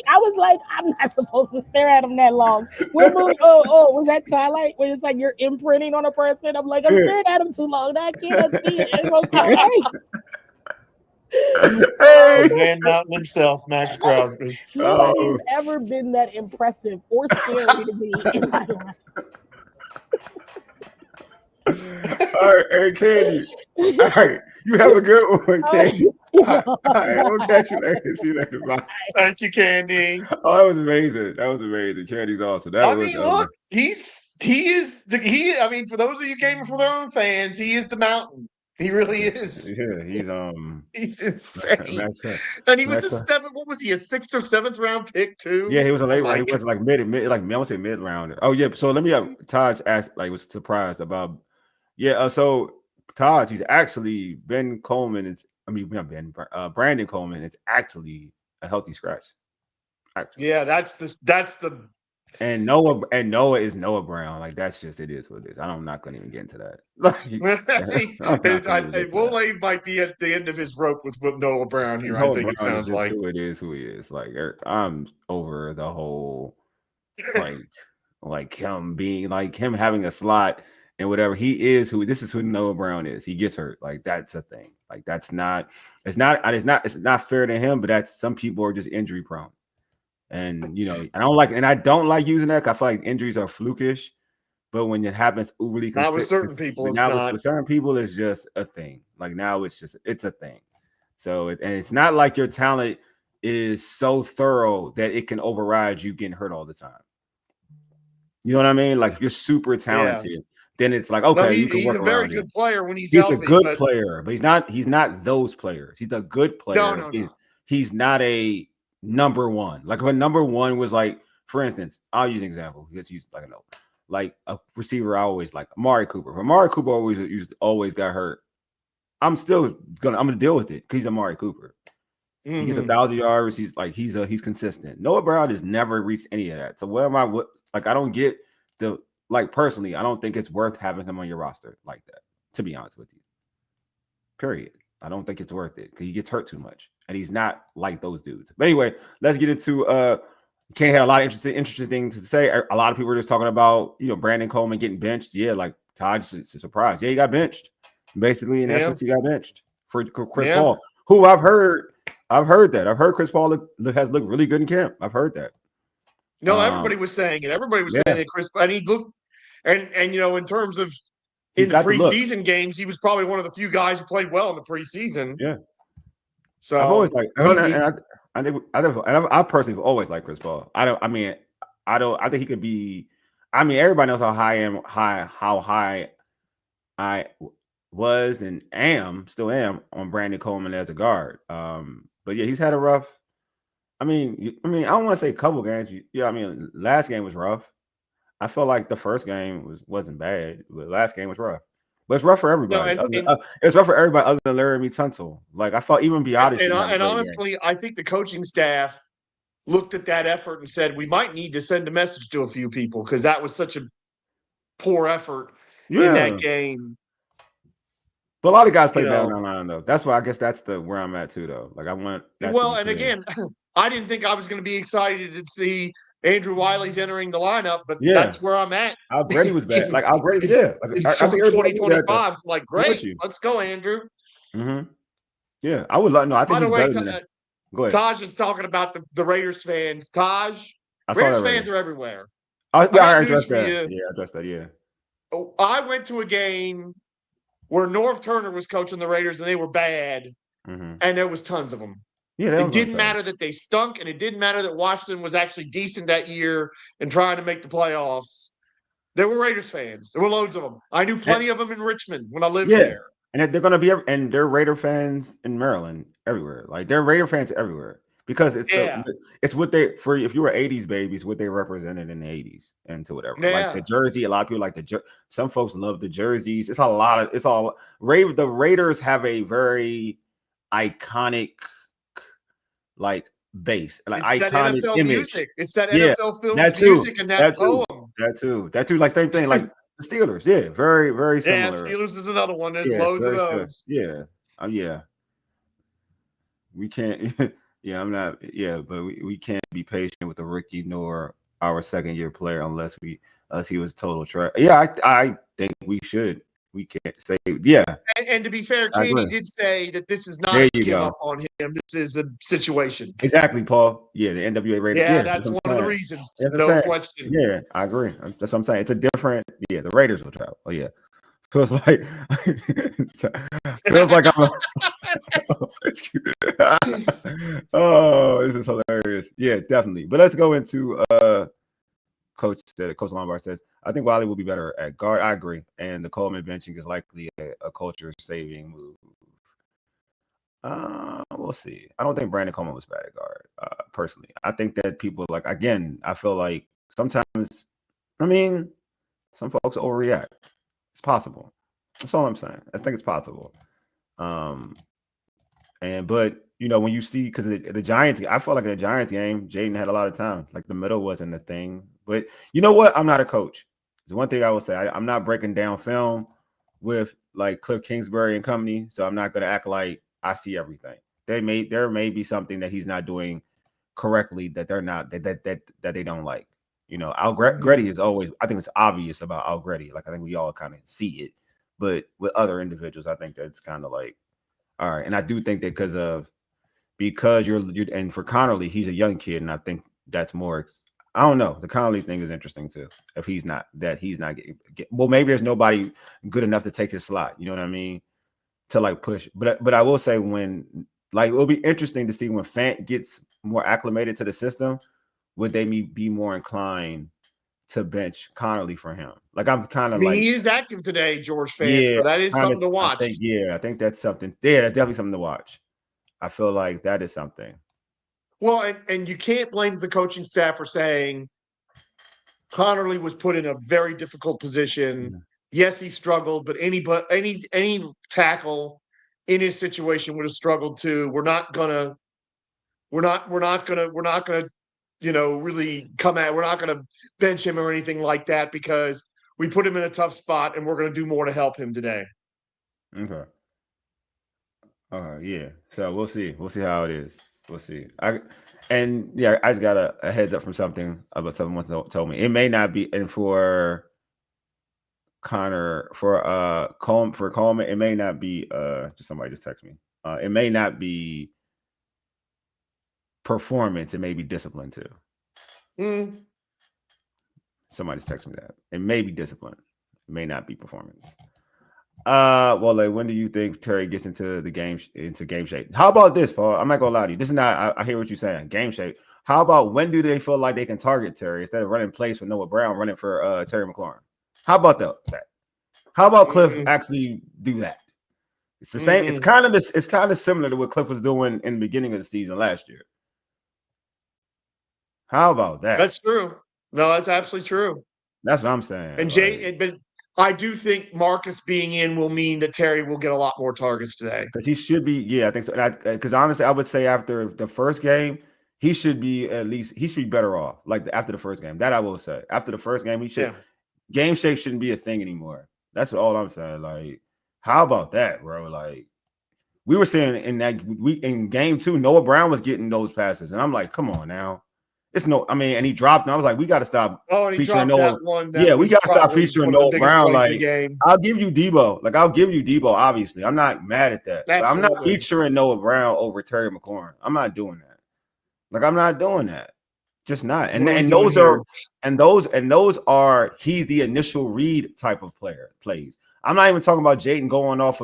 Speaker 2: I was like, I'm not supposed to stare at him that long. What movie? Was that Twilight? When it's like you're imprinting on a person? I'm like, I'm
Speaker 1: Yeah.
Speaker 2: staring at him too long. I can't see it. It's okay.
Speaker 3: The
Speaker 1: Hey.
Speaker 3: Man Mountain himself, Max Crosby.
Speaker 1: Oh,
Speaker 2: Nobody's ever been that impressive or scary to me in my life.
Speaker 1: all right, hey, Candy. All right, you have a good one, Candy. All right, we'll catch you later. See you later. Bye.
Speaker 3: Thank you, Candy.
Speaker 1: Oh, that was amazing. That was amazing. Candy's awesome.
Speaker 3: I mean, look, he. I mean, for those of you gaming for their own fans, he is the mountain. He really is.
Speaker 1: Yeah, he's
Speaker 3: He's insane.
Speaker 1: Max Crosby.
Speaker 3: And he was
Speaker 1: Max
Speaker 3: a
Speaker 1: Crosby.
Speaker 3: seven. What was he? A sixth or seventh round pick
Speaker 1: Yeah,
Speaker 3: too.
Speaker 1: he was a
Speaker 3: Oh
Speaker 1: late round.
Speaker 3: my
Speaker 1: He
Speaker 3: God.
Speaker 1: wasn't like mid, like I would say mid round. Oh yeah. So let me Taj asked, like, was surprised about. Yeah. So Taj, he's actually Ben Coleman. Not Ben. Brandon Coleman is actually a healthy scratch. Actually.
Speaker 3: Yeah, that's the.
Speaker 1: And Noah is Noah Brown. Like that's just it is what it is. I'm not gonna even get into that. Like I'm not gonna even get into
Speaker 3: Will
Speaker 1: that.
Speaker 3: Lave might be at the end of his rope with Noah Brown here. I
Speaker 1: Noah
Speaker 3: think it
Speaker 1: Brown is
Speaker 3: sounds
Speaker 1: just
Speaker 3: like.
Speaker 1: who it is, who he is. Like I'm over the whole like him being like him having a slot and whatever. He is who this is who Noah Brown is. He gets hurt. Like that's a thing. Like that's not it's not fair to him, but that's some people are just injury prone. And I don't like using that 'cause I feel like injuries are flukish, but when it happens overly
Speaker 3: Not with
Speaker 1: consistent,
Speaker 3: certain people,
Speaker 1: but
Speaker 3: it's
Speaker 1: now
Speaker 3: not.
Speaker 1: with certain people, it's just a thing. Like now it's a thing. So and it's not like your talent is so thorough that it can override you getting hurt all the time. You know what I mean? Like if you're super
Speaker 3: Yeah.
Speaker 1: talented, then it's like
Speaker 3: No,
Speaker 1: okay, you can
Speaker 3: he's
Speaker 1: work
Speaker 3: a very
Speaker 1: around it.
Speaker 3: good player when he's
Speaker 1: He's a
Speaker 3: healthy,
Speaker 1: good
Speaker 3: but
Speaker 1: player, but he's not those players. He's a good player.
Speaker 3: no.
Speaker 1: He's not a number one. Like if a number one was like, for instance, I'll use an example. Let's use like a receiver I always like, Amari Cooper. If Amari Cooper always got hurt, I'm gonna deal with it because he's Amari Cooper. He gets 1,000 yards. He's consistent. Noah Brown has never reached any of that. So I don't get the personally. I don't think it's worth having him on your roster like that. To be honest with you, period. I don't think it's worth it because he gets hurt too much, and he's not like those dudes. But anyway, let's get into. Kenny had a lot of interesting things to say. A lot of people were just talking about Brandon Coleman getting benched. Yeah, like Todd, it's a surprise. Yeah, he got benched. Basically, in essence, he got benched for Chris Paul, who I've heard that. I've heard Chris Paul has looked really good in camp. I've heard that.
Speaker 3: No, everybody was saying it. Everybody was saying that Chris, and he looked, and in terms of in the preseason games, he was probably one of the few guys who played well in the preseason.
Speaker 1: Yeah.
Speaker 3: So
Speaker 1: I've always liked, I personally have always liked Chris Paul. I think he could be. I mean, everybody knows how high I was and still am on Brandon Coleman as a guard. But yeah, he's had a rough. I mean, I don't want to say a couple games. Yeah, I mean, last game was rough. I felt like the first game wasn't bad, but last game was rough. But it's rough for everybody. It's rough for everybody other than Laramie Tunsil. Like I felt even Biotis.
Speaker 3: And honestly, I think the coaching staff looked at that effort and said, we might need to send a message to a few people because that was such a poor effort in that game.
Speaker 1: But a lot of guys play bad online though. That's why I guess that's where I'm at too though. Like I want
Speaker 3: and again, I didn't think I was going to be excited to see Andrew Wiley's entering the lineup, but that's where I'm at.
Speaker 1: Al Grady was bad. Like Al Grady, yeah. Like,
Speaker 3: in 2025, like great, let's go, Andrew.
Speaker 1: Mm-hmm. Yeah, I would like. No, I think. By the way, go ahead.
Speaker 3: Taj is talking about the Raiders fans. Taj, Raiders fans are everywhere.
Speaker 1: I addressed that. Yeah, I addressed that. Yeah.
Speaker 3: I went to a game where North Turner was coaching the Raiders, and they were bad, and there was tons of them.
Speaker 1: Yeah,
Speaker 3: it didn't matter that they stunk, and it didn't matter that Washington was actually decent that year and trying to make the playoffs. There were Raiders fans. There were loads of them. I knew plenty of them in Richmond when I lived there.
Speaker 1: And they're going to be, and they're Raider fans in Maryland everywhere. Like they're Raider fans everywhere because it's what they if you were '80s babies, what they represented in the '80s and to whatever. Like the jersey, a lot of people like some folks love the jerseys. The Raiders have a very iconic like base, like
Speaker 3: it's
Speaker 1: iconic
Speaker 3: that NFL
Speaker 1: image.
Speaker 3: Music. It's that NFL film music and that poem.
Speaker 1: That too. Like same thing. Like the Steelers, very, very similar.
Speaker 3: Yeah, Steelers is another one. There's loads of those.
Speaker 1: Yeah. We can't. Yeah, I'm not. Yeah, but we can't be patient with a rookie nor our second-year player unless he was total trash. Yeah, I think we should. We can't say
Speaker 3: And to be fair, Candi did say that this is not a give up on him. This is a situation.
Speaker 1: Exactly, Paul. Yeah, the NWA Raiders.
Speaker 3: Yeah, that's one of the reasons. No question.
Speaker 1: Yeah, I agree. That's what I'm saying. It's a different. Yeah, the Raiders will travel. Oh yeah, feels like I'm. Oh, this is hilarious. Yeah, definitely. But let's go into Coach Lombard says, I think Wiley will be better at guard. I agree. And the Coleman benching is likely a culture-saving move. We'll see. I don't think Brandon Coleman was bad at guard, personally. I think that people, like, again, I feel like sometimes, some folks overreact. It's possible. That's all I'm saying. I think it's possible. But when you see, because the Giants, I felt like in the Giants game, Jaden had a lot of time. Like the middle wasn't a thing. But you know what? I'm not a coach. There's one thing I will say. I'm not breaking down film with like Cliff Kingsbury and company. So I'm not going to act like I see everything. There may be something that he's not doing correctly that they're not that they don't like. Al Grady is always. I think it's obvious about Al Grady. Like I think we all kind of see it. But with other individuals, I think that's kind of like, all right. And I do think that because you're and for Connerly, he's a young kid, and I think that's more. I don't know. The Connerly thing is interesting too. If he's not getting well, maybe there's nobody good enough to take his slot. You know what I mean? To like push. But I will say it'll be interesting to see when Fant gets more acclimated to the system, would they be more inclined to bench Connerly for him? Like I'm kind of like
Speaker 3: he is active today, George Fant. So that is something to watch.
Speaker 1: I think that's something. Yeah, that's definitely something to watch. I feel like that is something.
Speaker 3: Well, and you can't blame the coaching staff for saying Connerly was put in a very difficult position. Mm-hmm. Yes, he struggled, but any tackle in his situation would have struggled too. We're not gonna really come at. We're not gonna bench him or anything like that because we put him in a tough spot, and we're gonna do more to help him today.
Speaker 1: Okay. Yeah. So we'll see. We'll see how it is. We'll see. I just got a heads up from someone told me. It may not be, and for Connor, for Coleman, it may not be just somebody just text me. It may not be performance, it may be discipline too. Somebody's texting me that. It may be discipline. It may not be performance. Well, like, when do you think Terry gets into game shape? How about this, Paul? I'm not gonna lie to you. This is not. I hear what you're saying. Game shape. How about when do they feel like they can target Terry instead of running plays for Noah Brown, running for Terry McLaurin? How about that? How about Cliff actually do that? It's the same. It's kind of this. It's kind of similar to what Cliff was doing in the beginning of the season last year. How about that?
Speaker 3: That's true. No, that's absolutely true.
Speaker 1: That's what I'm saying.
Speaker 3: And but I do think Marcus being in will mean that Terry will get a lot more targets today.
Speaker 1: Because he should be. Yeah, I think so. Because honestly, I would say after the first game, he should be better off. Like after the first game, that I will say. After the first game, he should. Yeah. Game shape shouldn't be a thing anymore. That's all I'm saying. Like, how about that, bro? Like, we were saying in game 2, Noah Brown was getting those passes, and I'm like, come on now. It's no, I mean, and he dropped, and I was like, we got to stop featuring Noah. We got to stop featuring Noah Brown. Like, I'll give you Debo. Like, I'll give you Debo, obviously. I'm not mad at that. But I'm not featuring Noah Brown over Terry McLaurin. I'm not doing that. Like, I'm not doing that. Just not. And those are he's the initial read type of plays. I'm not even talking about Jaden going off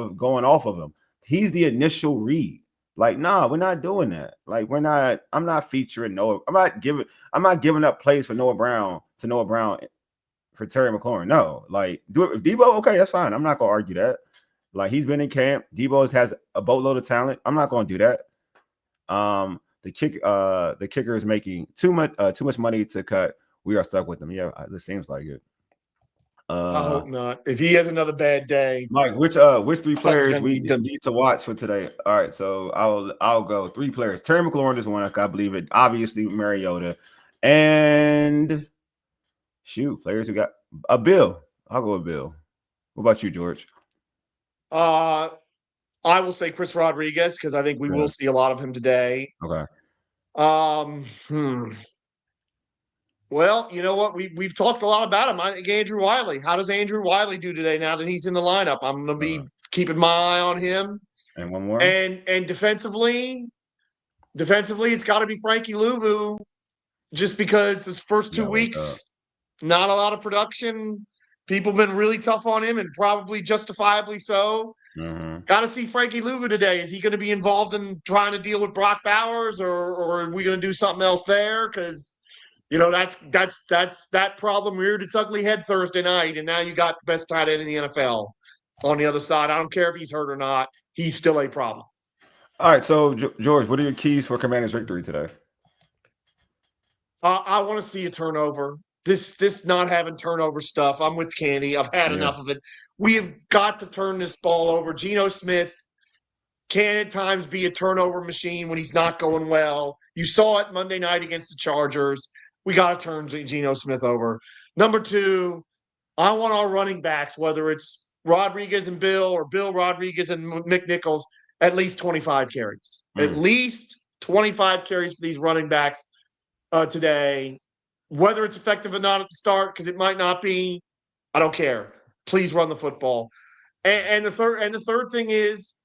Speaker 1: of him. He's the initial read. Like, nah, we're not doing that. Like, I'm not featuring Noah. I'm not giving up plays for Noah Brown for Terry McLaurin. No, like, do it with Debo. Okay, that's fine. I'm not gonna argue that. Like, he's been in camp. Debo has a boatload of talent. I'm not gonna do that. The kicker is making too much money to cut. We are stuck with him. Yeah, it seems like it.
Speaker 3: I hope not. If he has another bad day,
Speaker 1: Mike, which 3 players we need to watch for today? All right, so I'll go 3 players. Terry McLaurin is one. I believe it. Obviously, Mariota, and players who got a Bill. I'll go with Bill. What about you, George?
Speaker 3: I will say Chris Rodriguez because I think we will see a lot of him today.
Speaker 1: Okay.
Speaker 3: Well, you know what? We've talked a lot about him. I think Andrew Wiley. How does Andrew Wiley do today now that he's in the lineup? I'm going to be keeping my eye on him.
Speaker 1: And one more.
Speaker 3: And defensively, it's got to be Frankie Louvu, just because the first 2 weeks, not a lot of production. People have been really tough on him, and probably justifiably so.
Speaker 1: Mm-hmm.
Speaker 3: Got to see Frankie Louvu today. Is he going to be involved in trying to deal with Brock Bowers, or are we going to do something else there? Because that's that problem reared its ugly head Thursday night, and now you got the best tight end in the NFL on the other side. I don't care if he's hurt or not; he's still a problem.
Speaker 1: All right, so George, what are your keys for Commanders' victory today?
Speaker 3: I want to see a turnover. This not having turnover stuff. I'm with Candi. I've had enough of it. We have got to turn this ball over. Geno Smith can at times be a turnover machine when he's not going well. You saw it Monday night against the Chargers. We got to turn Geno Smith over. Number 2, I want our running backs, whether it's Rodriguez and Bill or Bill Rodriguez and McNichols, at least 25 carries. At least 25 carries for these running backs today. Whether it's effective or not at the start, because it might not be, I don't care. Please run the football. And the third thing is,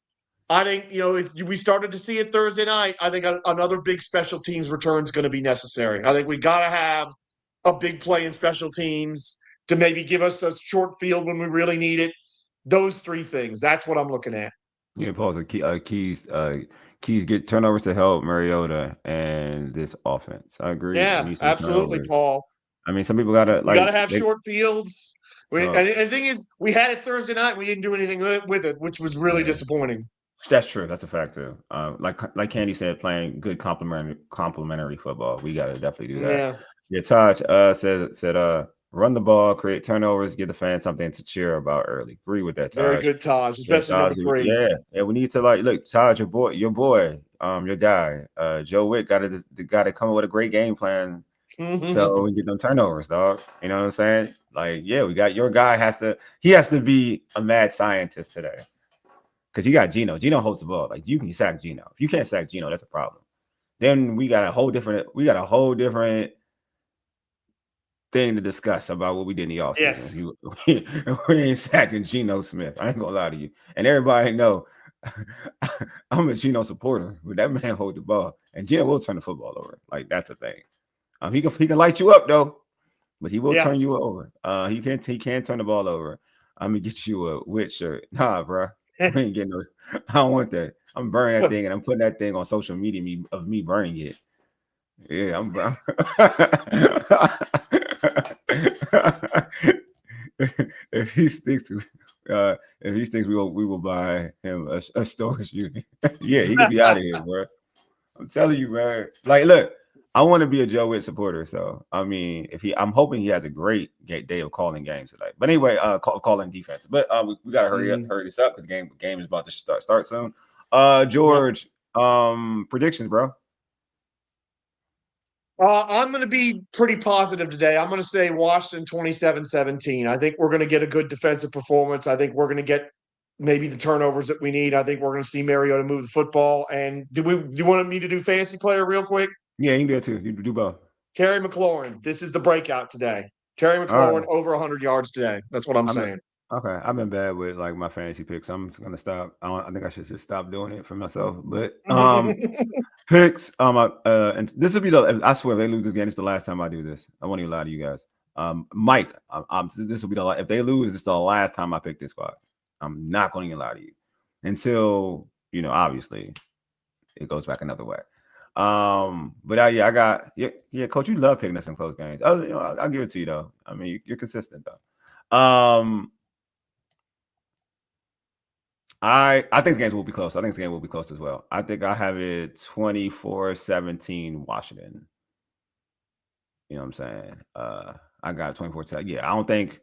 Speaker 3: I think, if we started to see it Thursday night, I think another big special teams return is going to be necessary. I think we got to have a big play in special teams to maybe give us a short field when we really need it. Those 3 things. That's what I'm looking at.
Speaker 1: Yeah, pause. Keys get turnovers to help Mariota and this offense. I agree.
Speaker 3: Yeah, absolutely, Paul.
Speaker 1: I mean, some people gotta
Speaker 3: have short fields. And the thing is, we had it Thursday night. And we didn't do anything with it, which was really disappointing.
Speaker 1: That's true. That's a fact too. Like Candi said, playing good complementary football. We gotta definitely do that. Yeah. Taj said run the ball, create turnovers, give the fans something to cheer about early. Agree with that, Taj.
Speaker 3: Very good, Taj, especially number 3.
Speaker 1: Yeah. We need to look, Taj, your boy, your guy, Joe Witt got to come up with a great game plan. So we get them turnovers, dog. You know what I'm saying? Like, we got your guy has to be a mad scientist today. Because you got Geno. Geno holds the ball. Like, you can sack Geno. If you can't sack Geno, that's a problem. Then we got a whole different thing to discuss about what we did in the offseason. Yes. We ain't sacking Geno Smith. I ain't gonna lie to you. And everybody know I'm a Geno supporter, but that man hold the ball. And Geno will turn the football over. Like, that's the thing. He can light you up though, but he will turn you over. He can't turn the ball over. I'm gonna get you a wit shirt. Nah, bro. I ain't getting no. I don't want that. I'm burning that thing and I'm putting that thing on social media of me burning it. Yeah, I'm if he sticks to if he thinks we will buy him a storage unit. Yeah, he could be out of here, bro. I'm telling you, man. Like, look, I want to be a Joe Witt supporter. So, I mean, I'm hoping he has a great day of calling games tonight. But anyway, calling defense. But we gotta hurry this up because the game is about to start soon. George, predictions, bro.
Speaker 3: I'm going to be pretty positive today. I'm going to say Washington 27-17. I think we're going to get a good defensive performance. I think we're going to get maybe the turnovers that we need. I think we're going to see Mariota move the football. And do you want me to do fantasy player real quick?
Speaker 1: Yeah, you can do it too. You do both.
Speaker 3: Terry McLaurin. This is the breakout today. Terry McLaurin over 100 yards today. That's what I'm saying.
Speaker 1: Okay, I've been bad with like my fantasy picks. I'm just gonna stop. I think I should just stop doing it for myself. But picks. And this will be I swear, if they lose this game, it's the last time I do this. I won't even lie to you guys. Mike, this will be if they lose, it's the last time I pick this squad. I'm not going to lie to you until obviously it goes back another way. But I got coach, you love picking us in close games. I'll give it to you though. I mean, you're consistent though. I think the games will be close. I think the game will be close as well. I think I have it 24-17 Washington. You know what I'm saying? I got 24-7. Yeah, I don't think.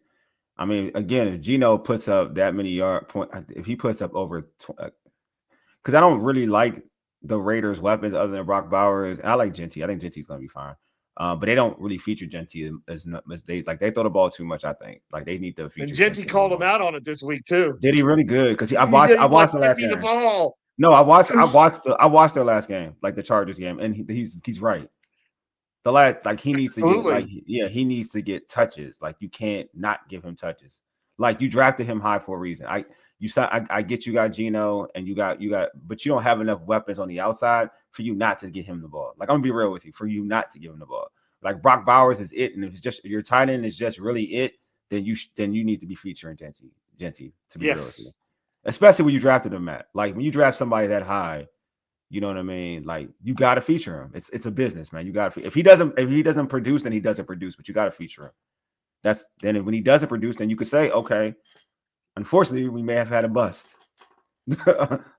Speaker 1: I mean, again, if Geno puts up that many if he puts up over, because I don't really like the Raiders' weapons other than Brock Bowers. I like Genty. I think Genty's gonna be fine. But they don't really feature Genty as they throw the ball too much. I think like they need to feature.
Speaker 3: And Genty called him out on it this week too.
Speaker 1: Did he really good? Because I watched the last game. No, I watched their last game, like the Chargers game, and he's right. The last he needs to get he needs to get touches. Like you can't not give him touches. Like you drafted him high for a reason. I get you got Geno and you got, but you don't have enough weapons on the outside for you not to get him the ball. Like I'm gonna be real with you, for you not to give him the ball. Like Brock Bowers is it, and if it's just your tight end is just really it, then you need to be featuring Genty to be real with you. Especially when you drafted him at. Like when you draft somebody that high, you know what I mean? Like you got to feature him. It's a business, man. You got to. If he doesn't produce, then he doesn't produce. But you got to feature him. Then when he doesn't produce, then you could say, okay, unfortunately, we may have had a bust.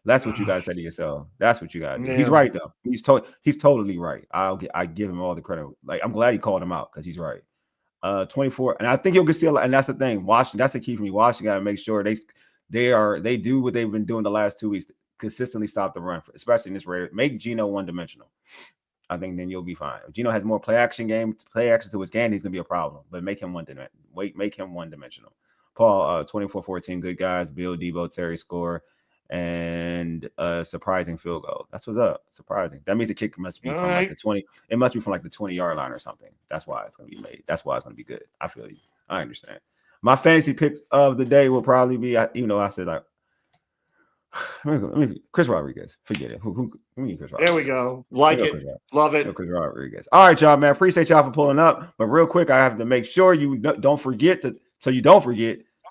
Speaker 1: That's what you got to say to yourself. That's what you got to do. Yeah. He's right though. He's totally right. I give him all the credit. Like I'm glad he called him out because he's right. 24, and I think you'll get see a lot. And that's the thing. Washington. That's the key for me. Washington got to make sure they do what they've been doing the last 2 weeks. Consistently stop the run, especially in this Raider. Make Geno one-dimensional. I think then you'll be fine. If Geno has more play action to his game, he's gonna be a problem. But make him one-dimensional. Paul, 24-14, good guys. Bill, Debo, Terry score, and a surprising field goal. That's what's up. Surprising. That means the kick must be from like the 20. It must be from like the 20-yard line or something. That's why it's gonna be made. That's why it's gonna be good. I feel you. I understand. My fantasy pick of the day will probably be, I said like. Chris Rodriguez. Forget it. Who Chris Rodriguez?
Speaker 3: There we go. Like it. Love it.
Speaker 1: Chris Rodriguez. All right, y'all, man. Appreciate y'all for pulling up. But real quick, I have to make sure you don't forget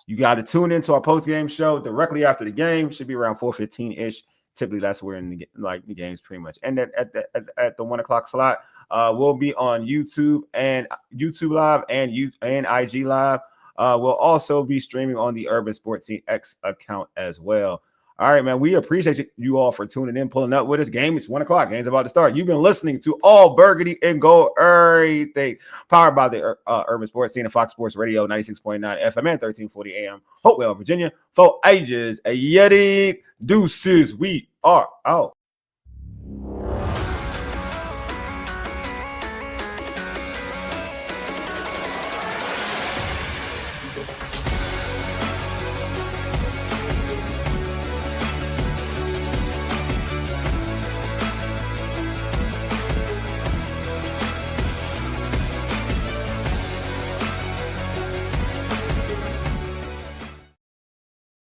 Speaker 1: you got to tune into our post-game show directly after the game. Should be around 4:15-ish. Typically, that's where the games pretty much end at the 1 o'clock slot. We'll be on YouTube Live and IG Live. We'll also be streaming on the Urban Sports Scene X account as well. All right, man. We appreciate you all for tuning in, pulling up with us. Game, it's 1 o'clock. Game's about to start. You've been listening to All Burgundy and Gold Errything, powered by the Urban Sports Scene and Fox Sports Radio, 96.9 FM and 1340 AM, Hopewell, Virginia. For ages, a Yeti. Deuces. We are out.